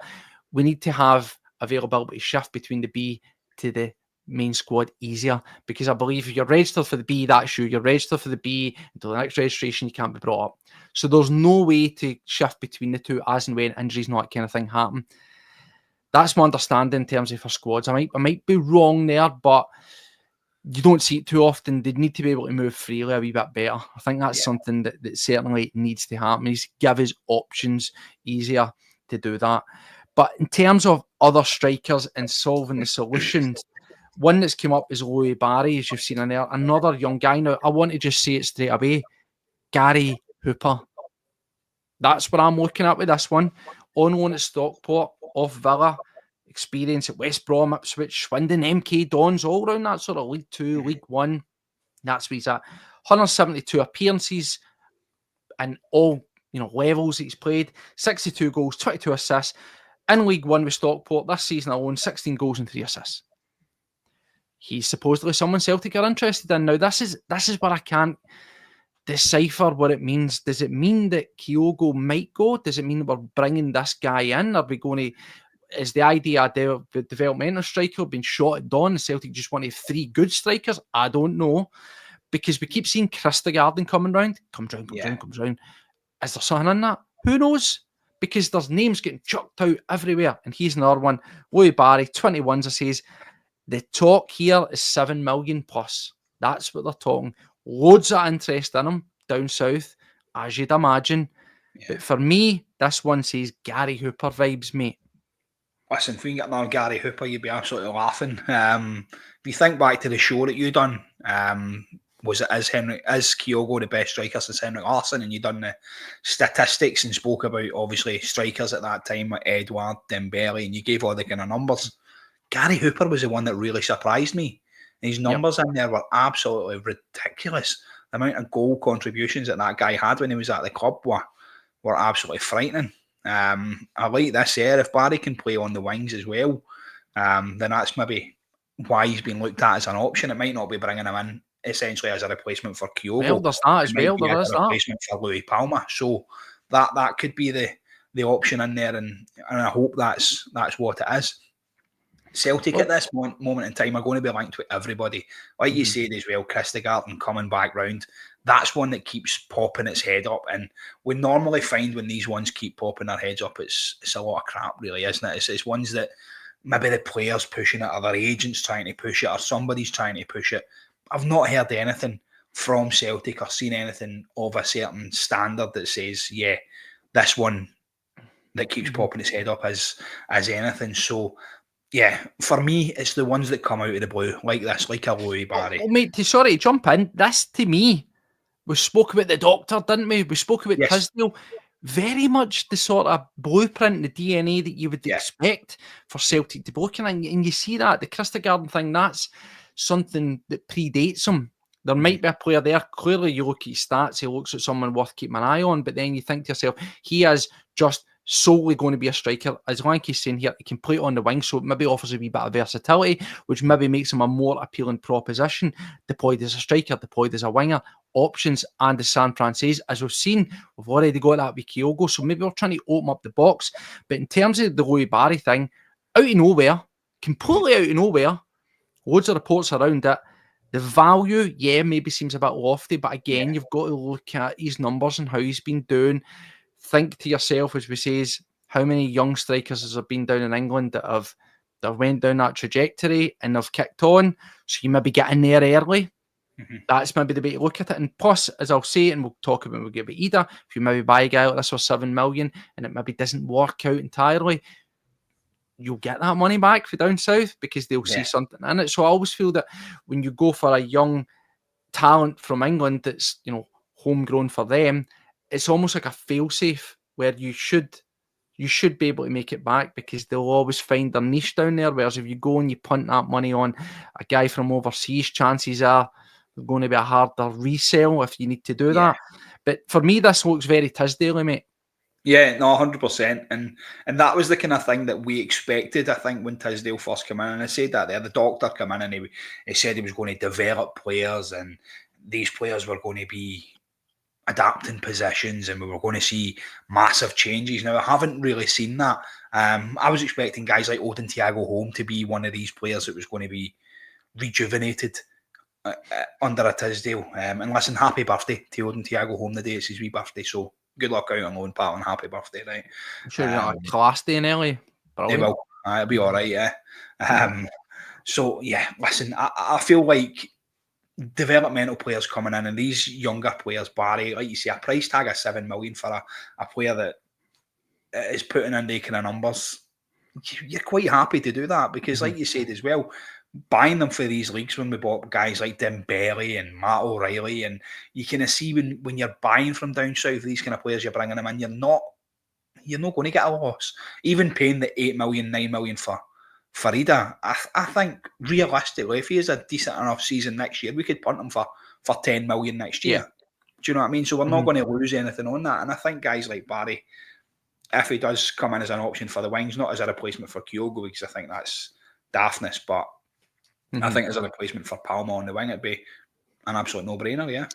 we need to have availability shift between the B to the main squad easier, because I believe if you're registered for the B, that's you. You're registered for the B until the next registration, you can't be brought up. So there's no way to shift between the two as and when injuries and that kind of thing happen. That's my understanding in terms of for squads. I might be wrong there, but you don't see it too often. They need to be able to move freely a wee bit better. I think that's something that certainly needs to happen. Is give us options easier to do that. But in terms of other strikers and solving the solutions, one that's come up is Louis Barry, as you've seen in there. Another young guy. Now, I want to just say it straight away. Gary Hooper. That's what I'm looking at with this one. On loan at Stockport, off Villa, experience at West Brom, Ipswich, Swindon, MK Dons, all around that sort of League 2, League 1. That's where he's at. 172 appearances and all levels that he's played. 62 goals, 22 assists. In League 1 with Stockport this season alone, 16 goals and 3 assists. He's supposedly someone Celtic are interested in. Now, this is where I can't decipher what it means. Does it mean that Kyogo might go? Does it mean that we're bringing this guy in? Are we going to... Is the idea the developmental striker being shot at dawn? Celtic just wanted 3 good strikers? I don't know. Because we keep seeing Christegarden coming round. Comes round. Is there something in that? Who knows? Because there's names getting chucked out everywhere. And he's another one. Louis Barry, 21s, I says. The talk here is 7 million plus. That's what they're talking. Loads of interest in him down south, as you'd imagine. Yeah. But for me, this one says Gary Hooper vibes, mate. Listen, if we can get another Gary Hooper, you'd be absolutely laughing. If you think back to the show that you done, was it is Kyogo the best striker since Henrik Larsson? And you done the statistics and spoke about obviously strikers at that time like Edouard, Dembele, and you gave all the kind of numbers. Gary Hooper was the one that really surprised me. His numbers in there were absolutely ridiculous. The amount of goal contributions that guy had when he was at the club were absolutely frightening. I like this here. If Barry can play on the wings as well, then that's maybe why he's been looked at as an option. It might not be bringing him in essentially as a replacement for Kyogo. Well, there's that as well. There is that. Replacement for Louis Palma. So that could be the option in there, and I hope that's what it is. Celtic at this moment in time are going to be linked with everybody. Like you said as well, Christegarden coming back round. That's one that keeps popping its head up. And we normally find when these ones keep popping their heads up, it's a lot of crap, really, isn't it? It's ones that maybe the players pushing it, or their agents trying to push it, or somebody's trying to push it. I've not heard anything from Celtic or seen anything of a certain standard that says, yeah, this one that keeps popping its head up as anything. So, yeah, for me, it's the ones that come out of the blue, like this, like a Louis Barry. Oh, mate, sorry to jump in. This, to me, we spoke about the doctor, didn't we? We spoke about Tisdale. Very much the sort of blueprint, the DNA that you would expect for Celtic to be looking at. And you see that, the Christegarden thing, that's something that predates him. There might be a player there. Clearly, you look at his stats, he looks at someone worth keeping an eye on, but then you think to yourself, he is just solely going to be a striker. As Lanky's saying here, he can play on the wing, so it maybe offers a wee bit of versatility, which maybe makes him a more appealing proposition. Deployed as a striker, deployed as a winger, options, and as San Francisco. As we've seen, we've already got that with Kyogo, so maybe we're trying to open up the box. But in terms of the Louis Barry thing, out of nowhere, completely out of nowhere, loads of reports around it. The value, maybe seems a bit lofty, but again, you've got to look at his numbers and how he's been doing. Think to yourself, as we says, how many young strikers has there been down in England that went down that trajectory and they've kicked on? So you maybe get in there early. That's maybe the way to look at it. And plus, as I'll say, and we'll talk about Ida, if you maybe buy a guy like this for 7 million and it maybe doesn't work out entirely, you'll get that money back for down south because they'll see something in it. So I always feel that when you go for a young talent from England that's, homegrown for them, it's almost like a fail-safe where you should be able to make it back because they'll always find their niche down there. Whereas if you go and you punt that money on a guy from overseas, chances are they're going to be a harder resale if you need to do that. But for me, this looks very Tisdale, mate. Yeah, no, 100%. And that was the kind of thing that we expected, I think, when Tisdale first came in. And I said that there, the doctor came in and he said he was going to develop players and these players were going to be adapting positions and we were going to see massive changes. Now, I haven't really seen that. I was expecting guys like Odin Thiago Holm to be one of these players that was going to be rejuvenated under a Tisdale. And listen, happy birthday to Odin Thiago Holm the day it's his wee birthday. So good luck out on loan, pal, and happy birthday, right? I'm sure you're not a class day in early. They will. It'll be all right, yeah. So, yeah, listen, I feel like developmental players coming in and these younger players, Barry, like you say, a price tag of 7 million for a player that is putting in the kind of numbers, you're quite happy to do that because, like you said as well, buying them for these leagues when we bought guys like Dembele and Matt O'Reilly, and you kind of see when you're buying from down south, these kind of players, you're bringing them in, you're not going to get a loss. Even paying the 8 million, 9 million for Ida, I think realistically, if he has a decent enough season next year, we could punt him for 10 million next year. Do you know what I mean? So we're not going to lose anything on that. And I think guys like Barry, if he does come in as an option for the wings, not as a replacement for Kyogo, because I think that's daftness, but I think as a replacement for Palma on the wing, it'd be an absolute no-brainer, yeah.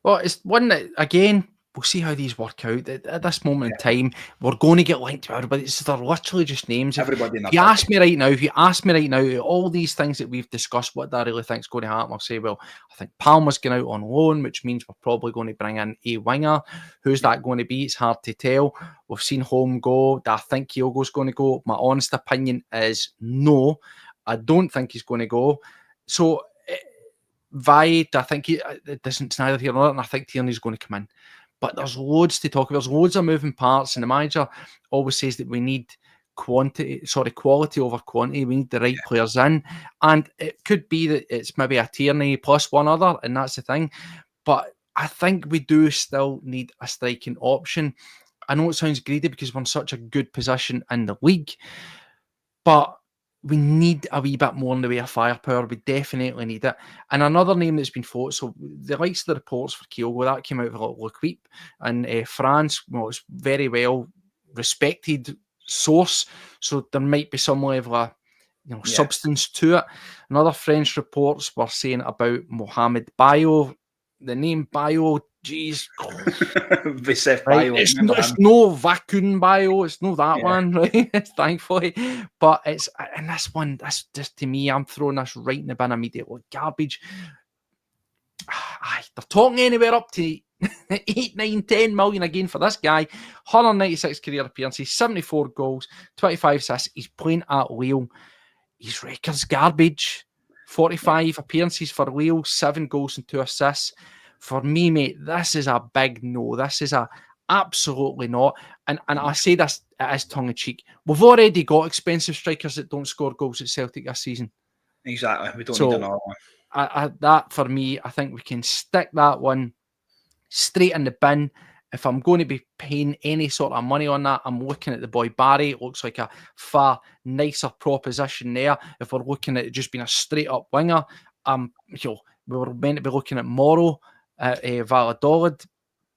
Well, it's one that, again, we'll see how these work out. At this moment in time, we're going to get linked to everybody. They're literally just names. Everybody if you ask me right now, all these things that we've discussed, what I really think is going to happen, I'll say, well, I think Palma's going out on loan, which means we're probably going to bring in a winger. Who's that going to be? It's hard to tell. We've seen Holm go. Do I think Kyogo's going to go? My honest opinion is no. I don't think he's going to go. So, Vaid, I think it's neither here nor there, and I think Tierney's going to come in. But there's loads to talk about. There's loads of moving parts, and the manager always says that we need quality over quantity. We need the right players in, and it could be that it's maybe a Tierney plus one other, and that's the thing. But I think we do still need a striking option. I know it sounds greedy because we're in such a good position in the league, but we need a wee bit more in the way of firepower. We definitely need it. And another name that's been thought, so the likes of the reports for Kyogo, that came out of Le Quip in France. Well, it's very well respected source, so there might be some level of substance to it. Another French reports were saying about Mohamed Bayo. The name Bayo, geez. Bayo. It's no Vakun Bayo, it's no that one, right? Thankfully. But it's, and this one, that's just, to me, I'm throwing this right in the bin immediately. Garbage. They're talking anywhere up to 8, 9, 10 million again for this guy. 196 career appearances, 74 goals, 25 assists. He's playing at Lille. His record's garbage. 45 appearances for Lille, 7 goals and 2 assists. For me, mate, this is a big no. This is a absolutely not. And I say this as tongue-in-cheek. We've already got expensive strikers that don't score goals at Celtic this season. Exactly. We don't need another one. That, for me, I think we can stick that one straight in the bin. If I'm going to be paying any sort of money on that, I'm looking at the boy Barry. It looks like a far nicer proposition there. If we're looking at it just being a straight-up winger, we were meant to be looking at Morrow, Valladolid,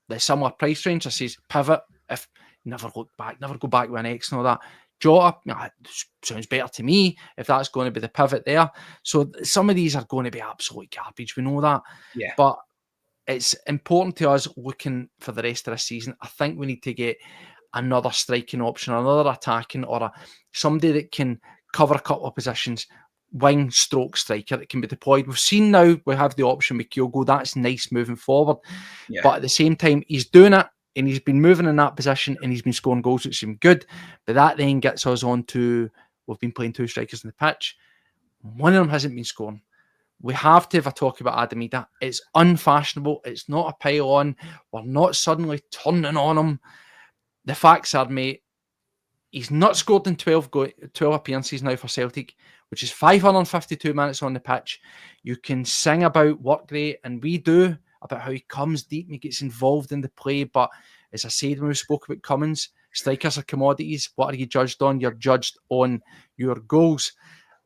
the similar price range. I says pivot. If never go back with an X and all that. Jota, sounds better to me if that's going to be the pivot there. So some of these are going to be absolute garbage. We know that. Yeah. But it's important to us looking for the rest of the season. I think we need to get another striking option, another attacking, or somebody that can cover a couple of positions, wing stroke striker that can be deployed. We've seen now we have the option with Kyogo. That's nice moving forward. Yeah. But at the same time, he's doing it and he's been moving in that position, and he's been scoring goals, which seem good. But that then gets us on to, we've been playing 2 strikers on the pitch. One of them hasn't been scoring. We have to have a talk about Adam Idah. It's unfashionable. It's not a pile on. We're not suddenly turning on him. The facts are, mate, he's not scored in 12 appearances now for Celtic, which is 552 minutes on the pitch. You can sing about work rate, and we do, about how he comes deep and he gets involved in the play. But as I said when we spoke about Cummins, strikers are commodities. What are you judged on? You're judged on your goals.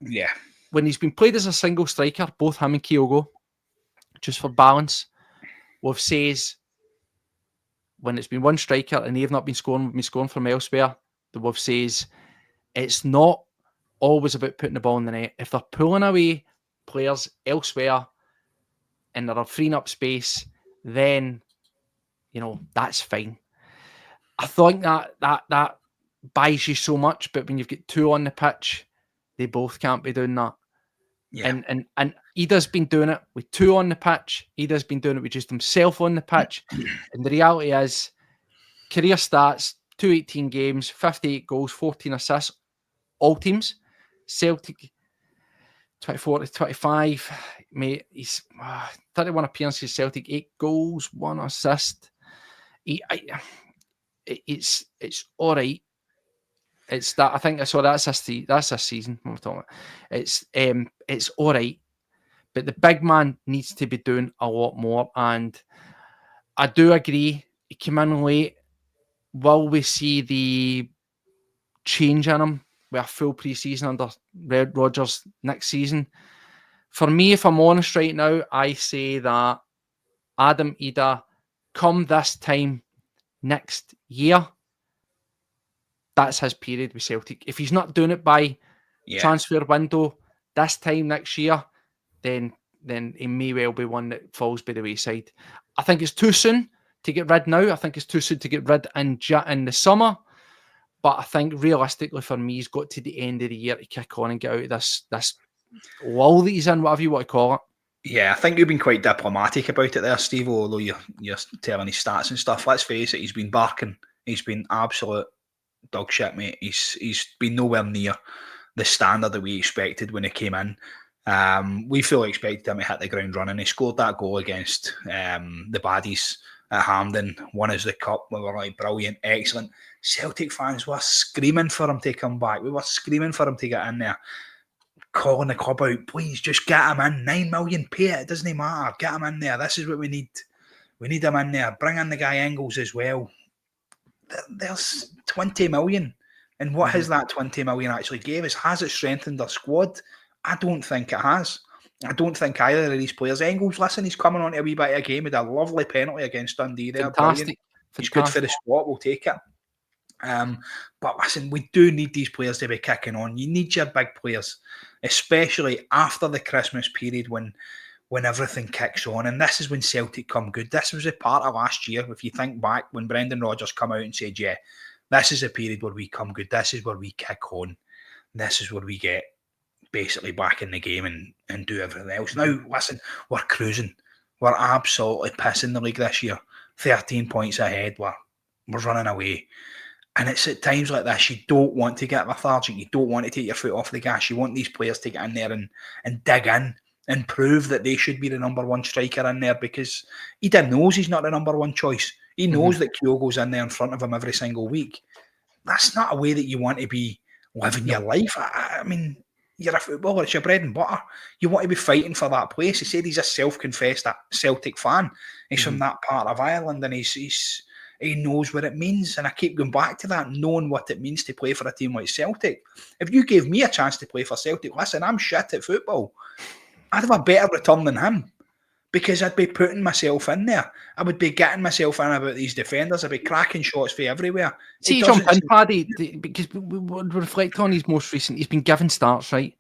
Yeah. When he's been played as a single striker, both him and Kyogo, just for balance, we've says when it's been one striker and they've not been scoring from elsewhere, the we've says it's not always about putting the ball in the net. If they're pulling away players elsewhere and they're freeing up space, then that's fine. I think that buys you so much, but when you've got 2 on the pitch, they both can't be doing that. Yeah. And Idah's been doing it with 2 on the pitch. Idah's been doing it with just himself on the pitch. And the reality is, career stats, 218 games, 58 goals, 14 assists, all teams. Celtic, 24 to 25. Mate, he's 31 appearances, Celtic, 8 goals, 1 assist. It's all right. It's that, I think, that's this season we're talking about. It's all right, but the big man needs to be doing a lot more. And I do agree, he came in late. Will we see the change in him with a full pre-season under Red Rodgers next season? For me, if I'm honest right now, I say that Adam Idah, come this time next year, that's his period with Celtic. If he's not doing it by transfer window this time next year, then he may well be one that falls by the wayside. I think it's too soon to get rid now. I think it's too soon to get rid in the summer. But I think realistically for me, he's got to the end of the year to kick on and get out of this lull that he's in, whatever you want to call it. Yeah, I think you've been quite diplomatic about it there, Steve, although you're telling his stats and stuff. Let's face it, he's been barking. He's been absolute dog shit, mate. He's been nowhere near the standard that we expected when he came in. We fully expected him to hit the ground running. He scored that goal against the baddies at Hampden, won us the cup. We were like, brilliant, excellent. Celtic fans were screaming for him to come back. We were screaming for him to get in there, calling the club out, please just get him in. 9 million, pay it doesn't matter, get him in there. This is what we need. We need him in there. Bring in the guy Engels as well. There's 20 million. And what has that 20 million actually gave us? Has it strengthened our squad? I don't think it has. I don't think either of these players. Engels, listen, he's coming on to a wee bit of a game with a lovely penalty against Dundee there. Fantastic. He's good for the spot, we'll take it. But listen, we do need these players to be kicking on. You need your big players, especially after the Christmas period when everything kicks on. And this is when Celtic come good. This was a part of last year, if you think back, when Brendan Rodgers come out and said, yeah, this is a period where we come good. This is where we kick on. This is where we get basically back in the game and do everything else. Now, listen, we're cruising. We're absolutely pissing the league this year. 13 points ahead. We're running away. And it's at times like this, you don't want to get lethargic. You don't want to take your foot off the gas. You want these players to get in there and dig in and prove that they should be the number one striker in there, because he knows he's not the number one choice. He knows that Kyogo's in there in front of him every single week. That's not a way that you want to be living your life. I mean, you're a footballer, it's your bread and butter. You want to be fighting for that place. He said he's a self-confessed Celtic fan. He's from that part of Ireland, and he knows what it means. And I keep going back to that, knowing what it means to play for a team like Celtic. If you gave me a chance to play for Celtic, listen, I'm shit at football. I'd have a better return than him, because I'd be putting myself in there. I would be getting myself in about these defenders. I'd be cracking shots for everywhere. See, jump in, Paddy, because we would reflect on his most recent. He's been given starts, right?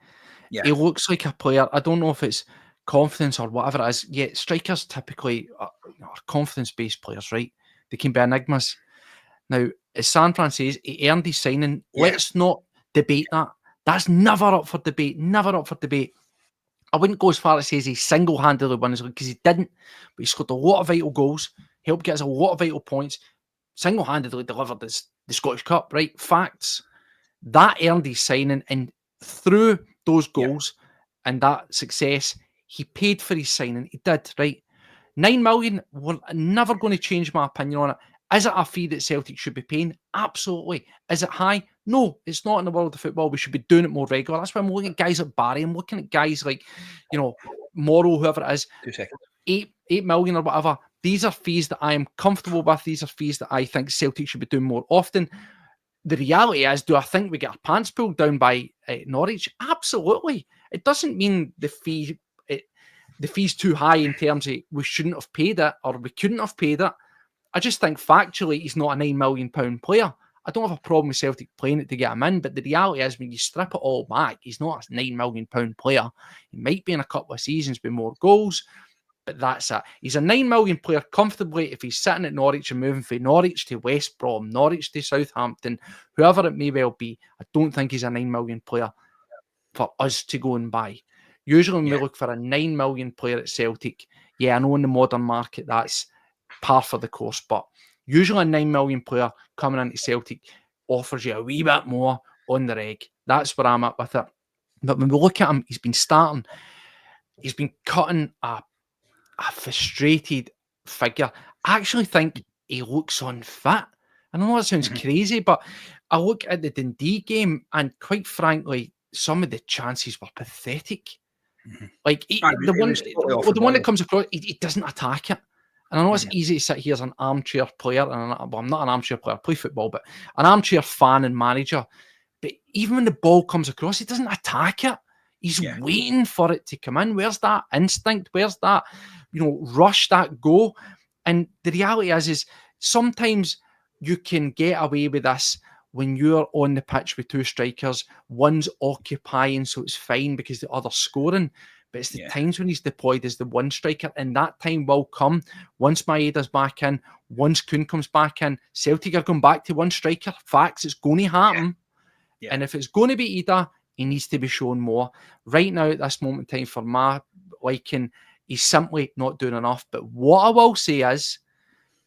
Yeah. He looks like a player. I don't know if it's confidence or whatever it is. Yeah, strikers typically are confidence-based players, right? They can be enigmas. Now, as San Fran says, he earned his signing. Yeah. Let's not debate that. That's never up for debate. Never up for debate. I wouldn't go as far as say he single-handedly won his league, because he didn't, but he scored a lot of vital goals, helped get us a lot of vital points, single-handedly delivered the Scottish Cup, right? Facts. That earned his signing, and through those goals and that success, he paid for his signing. He did, right? 9 million, we're never going to change my opinion on it. Is it a fee that Celtic should be paying? Absolutely. Is it high? No, it's not in the world of football. We should be doing it more regular. That's why I'm looking at guys like Barry. I'm looking at guys like, Morrow, whoever it is. 2 seconds. 8 million or whatever. These are fees that I am comfortable with. These are fees that I think Celtic should be doing more often. The reality is, do I think we get our pants pulled down by Norwich? Absolutely. It doesn't mean the fee's too high in terms of we shouldn't have paid it or we couldn't have paid it. I just think factually he's not a £9 million player. I don't have a problem with Celtic playing it to get him in, but the reality is when you strip it all back, he's not a £9 million player. He might be in a couple of seasons with more goals, but that's it. He's a £9 million player comfortably if he's sitting at Norwich and moving from Norwich to West Brom, Norwich to Southampton, whoever it may well be. I don't think he's a £9 million player for us to go and buy. Usually when we look for a £9 million player at Celtic, I know in the modern market that's par for the course, but usually a £9 million player coming into Celtic offers you a wee bit more on the reg. That's where I'm at with it. But when we look at him, he's been cutting a frustrated figure. I actually think he looks unfit. I know that sounds crazy, but I look at the Dundee game and quite frankly, some of the chances were pathetic. Like the one that comes across, he doesn't attack it. And I know it's easy to sit here as an armchair player, and I'm not an armchair player, I play football, but an armchair fan and manager. But even when the ball comes across, he doesn't attack it. He's waiting for it to come in. Where's that instinct? Where's that, rush, that go? And the reality is sometimes you can get away with this when you're on the pitch with 2 strikers, one's occupying, so it's fine because the other's scoring. But it's the times when he's deployed as the one striker, and that time will come once Maeda's back in, once Kuhn comes back in. Celtic are going back to one striker. Facts, it's going to happen. Yeah. And if it's going to be Ida, he needs to be shown more. Right now, at this moment in time, for my liking, he's simply not doing enough. But what I will say is,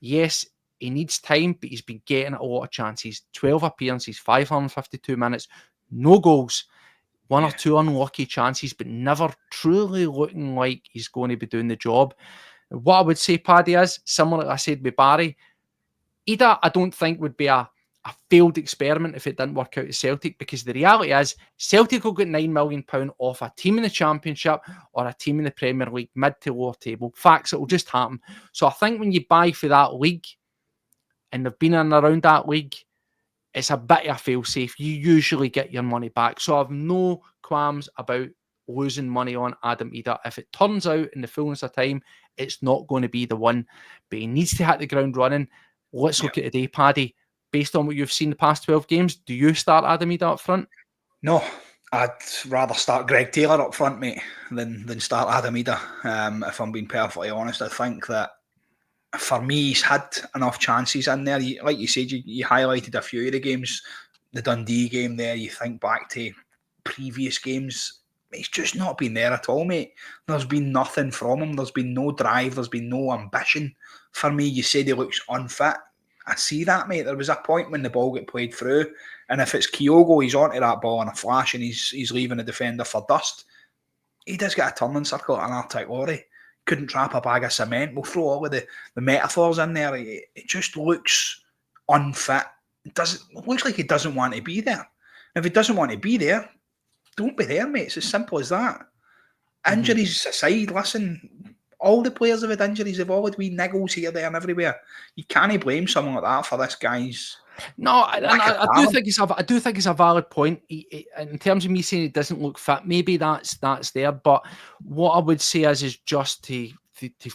yes, he needs time, but he's been getting a lot of chances. 12 appearances, 552 minutes, no goals. 1 or 2 unlucky chances, but never truly looking like he's going to be doing the job. What I would say, Paddy, is similar like I said with Barry. Ida, I don't think would be a failed experiment if it didn't work out at Celtic, because the reality is Celtic will get £9 million off a team in the Championship or a team in the Premier League, mid to lower table. Facts, it will just happen. So I think when you buy for that league, and they've been in and around that league, it's a bit of a fail-safe. You usually get your money back. So I have no qualms about losing money on Adam Ida. If it turns out in the fullness of time, it's not going to be the one. But he needs to hit the ground running. Let's look at today, Paddy. Based on what you've seen the past 12 games, do you start Adam Ida up front? No, I'd rather start Greg Taylor up front, mate, than start Adam Ida. If I'm being perfectly honest, I think that for me, he's had enough chances in there. Like you said, you highlighted a few of the games. The Dundee game there, you think back to previous games, he's just not been there at all, mate. There's been nothing from him. There's been no drive. There's been no ambition. For me, you said he looks unfit. I see that, mate. There was a point when the ball got played through, and if it's Kyogo, he's onto that ball in a flash and he's leaving the defender for dust. He does get a turning circle at an Arctic lorry. Couldn't trap a bag of cement. We'll throw all of the metaphors in there. It just looks unfit. It looks like he doesn't want to be there. If he doesn't want to be there, don't be there, mate. It's as simple as that. Injuries aside, listen, all the players have had injuries. They've all had wee niggles here, there and everywhere. You can't blame someone like that for this guy's... No, I do think it's a valid point. In terms of me saying he doesn't look fit, maybe that's there. But what I would say is just to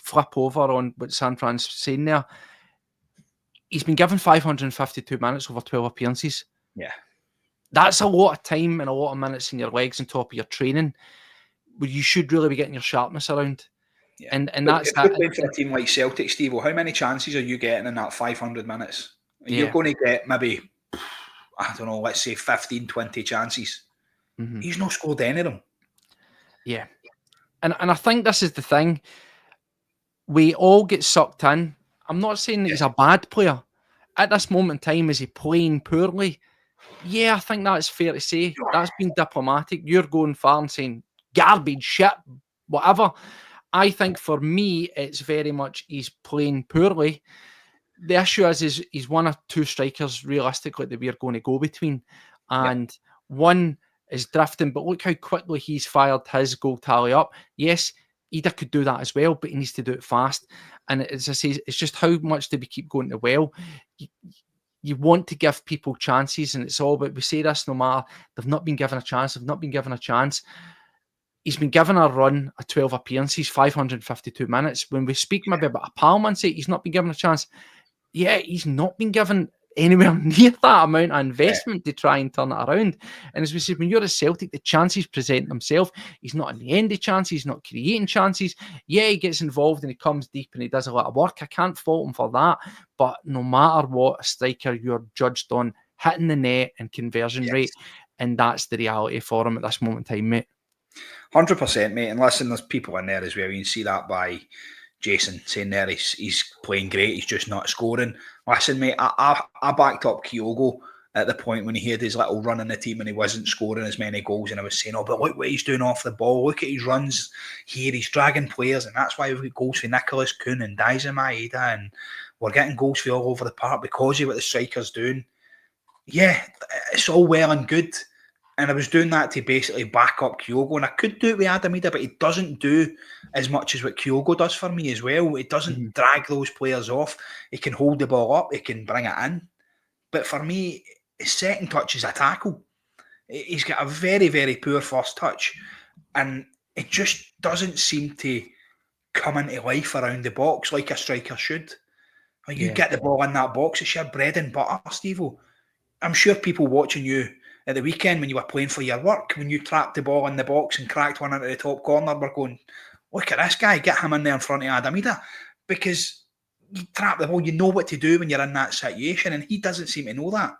flip over on what Sanfran's saying there. He's been given 552 minutes over 12 appearances. Yeah, that's a lot of time and a lot of minutes in your legs on top of your training, where you should really be getting your sharpness around. Yeah. And that's that. If you're playing for a team like Celtic, Steve, how many chances are you getting in that 500 minutes? You're going to get maybe, I don't know, let's say 15, 20 chances. He's not scored any of them. Yeah. And I think this is the thing. We all get sucked in. I'm not saying that he's a bad player. at this moment in time, is he playing poorly? Yeah, I think that's fair to say. That's been diplomatic. You're going far and saying garbage, shit, whatever. I think for me, it's very much he's playing poorly. The issue is he's one or two strikers realistically that we're going to go between. And one is drifting, but look how quickly he's fired his goal tally up. Yes, Ida could do that as well, but he needs to do it fast. And as I say, it's just how much do we keep going to well? You want to give people chances, and it's all about, we say this no matter, they've not been given a chance, He's been given a run of 12 appearances, 552 minutes. When we speak maybe about a Palman say he's not been given a chance, yeah, he's not been given anywhere near that amount of investment to try and turn it around. And as we said, when you're at Celtic, the chances present themselves. He's not in the end of chances, he's not creating chances. Yeah, he gets involved and he comes deep and he does a lot of work. I can't fault him for that. But no matter what, a striker, you're judged on hitting the net and conversion rate. And that's the reality for him at this moment in time, mate. 100%, mate. And listen, there's people in there as well. You can see that by Jason saying there he's playing great, he's just not scoring. Listen, mate, I backed up Kyogo at the point when he had his little run in the team and he wasn't scoring as many goals, and I was saying, oh, but look what he's doing off the ball, look at his runs here, he's dragging players, and that's why we've got goals for Nicholas Kuhn and Daisa Maeda, and we're getting goals for all over the park because of what the striker's doing. Yeah, it's all well and good. And I was doing that to basically back up Kyogo. And I could do it with Adamida, but he doesn't do as much as what Kyogo does for me as well. It doesn't drag those players off. He can hold the ball up. He can bring it in. But for me, his second touch is a tackle. He's got a very, very poor first touch. And it just doesn't seem to come into life around the box like a striker should. When you get the ball in that box, it's your bread and butter, Steve-O. I'm sure people watching you at the weekend when you were playing for your work, when you trapped the ball in the box and cracked one into the top corner, we're going, look at this guy, get him in there in front of Adamida. Because you trap the ball, you know what to do when you're in that situation, and he doesn't seem to know that.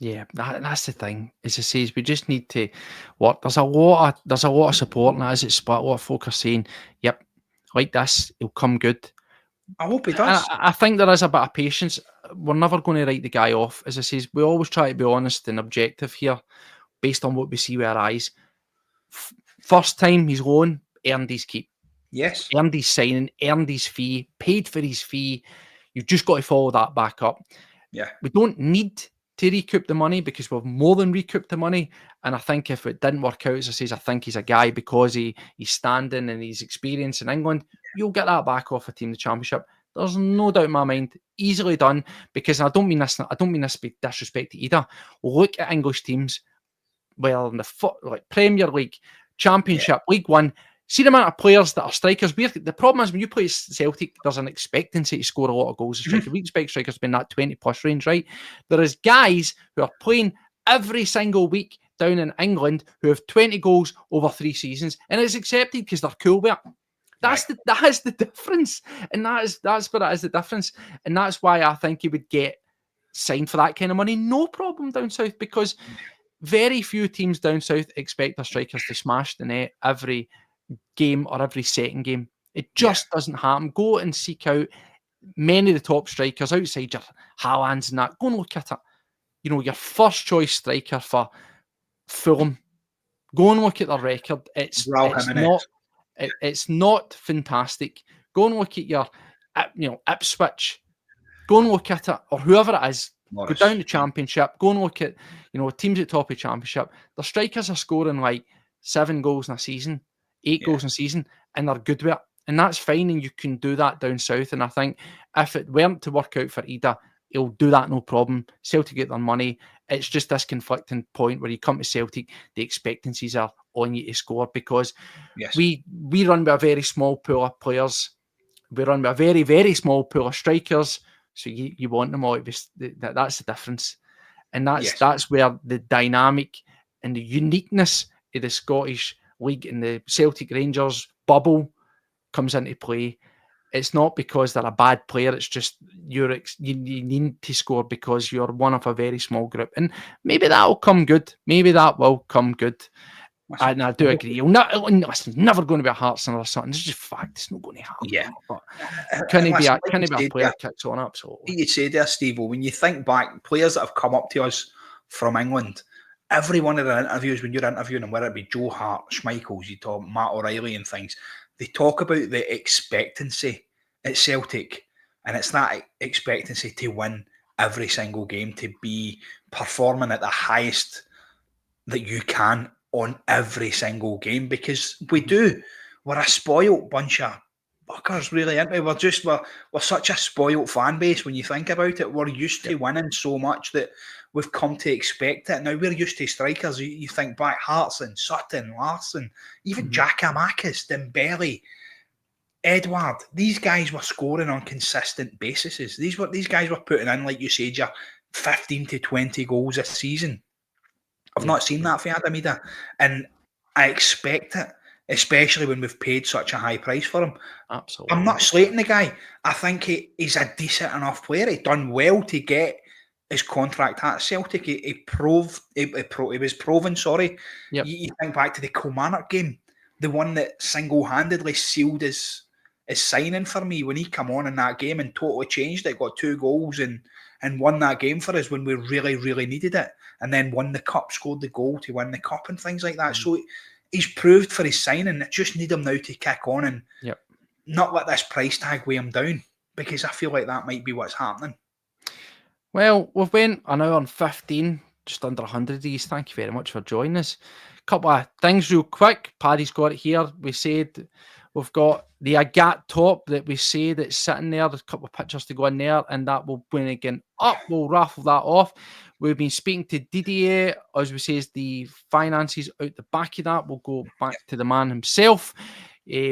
Yeah, that's the thing. As I say, we just need to work. There's a lot of support, and as it's split, a lot of folk are saying, yep, like this, he'll come good. I hope he does. I think there is a bit of patience. We're never going to write the guy off. As I say, we always try to be honest and objective here based on what we see with our eyes. First time he's loan, earned his keep. Yes. Earned his signing, earned his fee, paid for his fee. You've just got to follow that back up. Yeah. We don't need to recoup the money because we've more than recouped the money. And I think if it didn't work out, as I say, I think he's a guy because he's standing and his experience in England, you'll get that back off a team in the Championship. There's no doubt in my mind, easily done. Because I don't mean this to be disrespect to either. Look at English teams, well, in the like Premier League, Championship, League One. See the amount of players that are strikers. The problem is when you play Celtic, there's an expectancy to score a lot of goals. We expect strikers to be in that 20+ range, right? There is guys who are playing every single week down in England who have 20 goals over 3 seasons, and it's accepted because they're cool with it. That is the difference, and that's what it is, the difference, and that's why I think he would get signed for that kind of money, no problem down south, because very few teams down south expect their strikers to smash the net every game or every second game. It just doesn't happen. Go and seek out many of the top strikers outside your Haalands and that. Go and look at it. You know, your first choice striker for Fulham. Go and look at their record. It's not fantastic. Go and look at your, Ipswich. Go and look at it, or whoever it is. Morris. Go down the Championship. Go and look at, teams at top of the Championship. The strikers are scoring like 7 goals in a season, 8 goals in a season, and they're good with it. And that's fine, and you can do that down south. And I think if it weren't to work out for Ida, he'll do that no problem. Celtic get their money. It's just this conflicting point where you come to Celtic, the expectancies are on you to score because we run with a very small pool of players. We run with a very, very small pool of strikers. So you want them all. That's the difference. And that's where the dynamic and the uniqueness of the Scottish League and the Celtic Rangers bubble comes into play. It's not because they're a bad player. It's just you need to score because you're one of a very small group. And maybe that will come good. Maybe that will come good. And I do agree. Listen, it's never going to be a Hearts or something. It's just fact. It's not going to happen. Yeah. But can he be a said player that kicks on? Absolutely. You say there, Steve, when you think back, players that have come up to us from England, every one of their interviews, when you're interviewing them, whether it be Joe Hart, Schmeichels, you talk Matt O'Reilly and things, they talk about the expectancy at Celtic, and it's that expectancy to win every single game, to be performing at the highest that you can on every single game, because we do. We're a spoilt bunch of fuckers, really, aren't we? We're such a spoilt fan base when you think about it. We're used to winning so much that we've come to expect it. Now we're used to strikers. You think back, Hartson, Sutton, Larsson, even Giakoumakis, Dembele, Edward. These guys were scoring on consistent basis. These guys were putting in, like you said, your 15 to 20 goals a season. I've not seen that for Adam either, and I expect it, especially when we've paid such a high price for him. Absolutely. I'm not slating the guy. I think he's a decent enough player. He's done well to get his contract at Celtic. He was proven. Sorry. Yep. You think back to the Kilmarnock game, the one that single-handedly sealed his signing for me when he came on in that game and totally changed it. Got 2 goals and won that game for us when we really, really needed it. And then won the cup, scored the goal to win the cup and things like that. So he's proved for his signing. I just need him now to kick on and not let this price tag weigh him down, because I feel like that might be what's happening. Well, we've been an hour and 15, just under 100 of these. Thank you very much for joining us. Couple of things real quick. Paddy's got it here. We said we've got the Agat top that we say that's sitting there. There's a couple of pictures to go in there, and that will bring again up. We'll raffle that off. We've been speaking to Didier, as we say, the finances out the back of that will go back to the man himself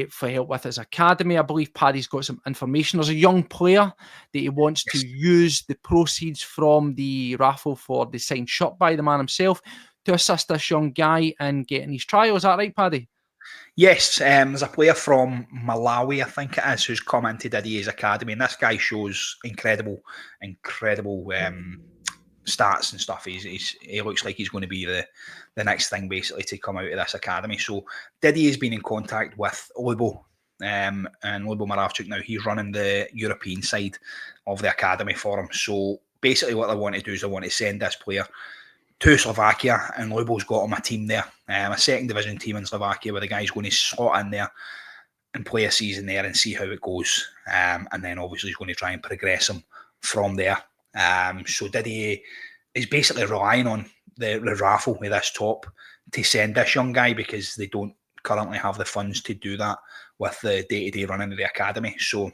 for help with his academy. I believe Paddy's got some information. There's a young player that he wants to use the proceeds from the raffle for the signed shirt by the man himself to assist this young guy in getting his trial. Is that right, Paddy? Yes, there's a player from Malawi, I think it is, who's come into Didier's academy, and this guy shows incredible stats and stuff. He looks like he's going to be the next thing basically to come out of this academy. So Didier's been in contact with Lubo, and Lubo Moravchuk now, he's running the European side of the academy for him. So basically what I want to do is I want to send this player to Slovakia, and Lubo's got him a team there, a second division team in Slovakia, where the guy's going to slot in there and play a season there and see how it goes, and then obviously he's going to try and progress him from there. So Didier is basically relying on the raffle with this top to send this young guy, because they don't currently have the funds to do that with the day-to-day running of the academy. So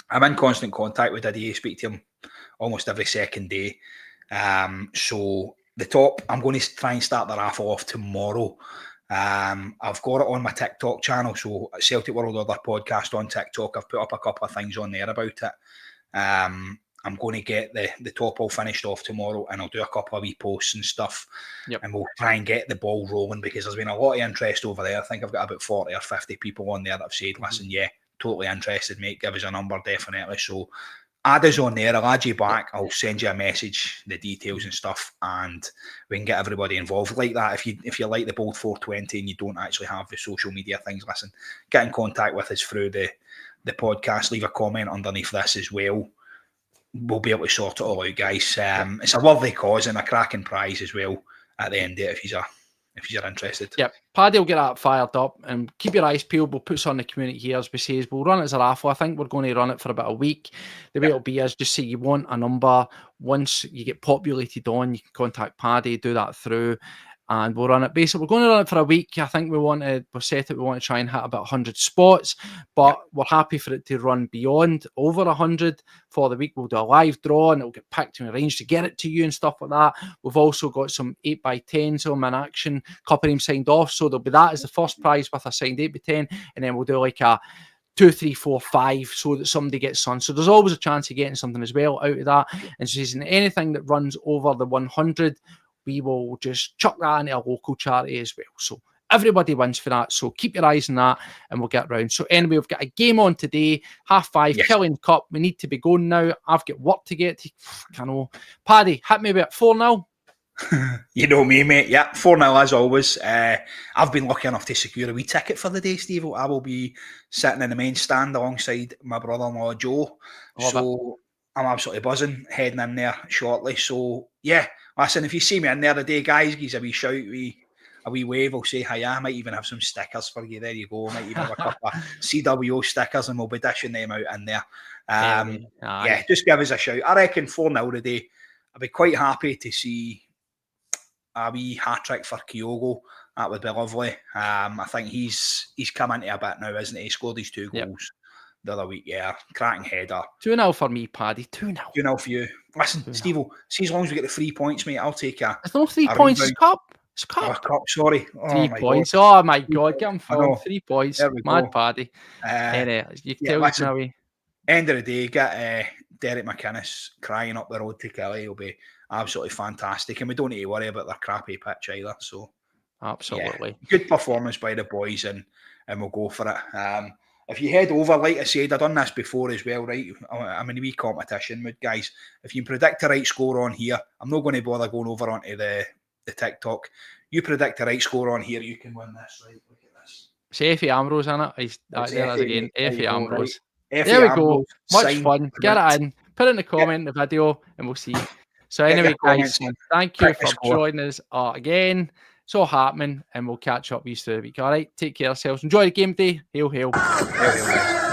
I'm in constant contact with Didier, speak to him almost every second day. So the top, I'm going to try and start the raffle off tomorrow. I've got it on my TikTok channel, so Celtic World Order Podcast on TikTok. I've put up a couple of things on there about it. I'm going to get the top all finished off tomorrow, and I'll do a couple of wee posts and stuff, and we'll try and get the ball rolling, because there's been a lot of interest over there. I think I've got about 40 or 50 people on there that have said, listen, yeah, totally interested, mate, give us a number, definitely. So add us on there, I'll add you back, I'll send you a message, the details and stuff, and we can get everybody involved like that. If you like the Bold 420 and you don't actually have the social media things, listen, get in contact with us through the podcast, leave a comment underneath this as well. We'll be able to sort it all out, guys. It's a lovely cause and a cracking prize as well at the end of it, if you're interested. Yep, Paddy will get that fired up, and keep your eyes peeled. We'll put this on the community here, as we say. We'll run it as a raffle. I think we're going to run it for about a week. The way it'll be is just say you want a number. Once you get populated on, you can contact Paddy, do that through, and we'll run it. Basically, we're going to run it for a week. I think we want to try and hit about 100 spots, but we're happy for it to run beyond over 100 for the week. We'll do a live draw, and it'll get picked and arranged to get it to you and stuff like that. We've also got some 8x10s on in action, couple of them signed off, so there'll be that as the first prize with a signed 8x10, and then we'll do like a 2, 3, 4, 5, so that somebody gets some. So there's always a chance of getting something as well out of that. And so anything that runs over the 100, we will just chuck that into a local charity as well. So everybody wins for that. So keep your eyes on that, and we'll get round. So anyway, we've got a game on today, 5:30, Killie Cup. We need to be going now. I've got work to get to. I know. Paddy, hit me about 4-0. You know me, mate. Yeah, 4-0 as always. I've been lucky enough to secure a wee ticket for the day, Steve. I will be sitting in the main stand alongside my brother-in-law, Joe. So I'm absolutely buzzing, heading in there shortly. So, yeah, listen, if you see me in there today, guys, give us a wee shout, a wee wave. I'll say hi. I might even have some stickers for you. There you go. I might even have a couple of CWO stickers, and we'll be dishing them out in there. Yeah, just give us a shout. I reckon 4-0 today. I'd be quite happy to see a wee hat-trick for Kyogo. That would be lovely. I think he's come into a bit now, isn't he? He scored his 2 goals the other week. Yeah, cracking header. 2-0 for me, Paddy. 2-0. 2-0 for you. Listen, Steve-o, see, as long as we get the 3 points, mate, I'll take a... There's no 3 points. It's cup. It's cup. Oh, cup, sorry. 3 points. God. Oh, my God. Get him from 3 points. Mad go. Paddy. You can tell listen, now. End of the day, get Derek McInnes crying up the road to Killie. It'll be absolutely fantastic, and we don't need to worry about their crappy pitch either. So, absolutely, good performance by the boys, and we'll go for it. If you head over, like I said, I've done this before as well, right? I'm in a wee competition with guys. If you can predict the right score on here, I'm not going to bother going over onto the TikTok. You predict the right score on here, you can win this, right? Look at this. See Effie Ambrose in it. He's there again. Effie Ambrose. Right? There we go. Much fun. Get it in. Put it in the comment in the video, and we'll see. So anyway, guys, thank you for joining us again. So happening, and we'll catch up with you through the week. All right, take care of yourselves. Enjoy the game day. Hail, hail. Hail, hail, guys.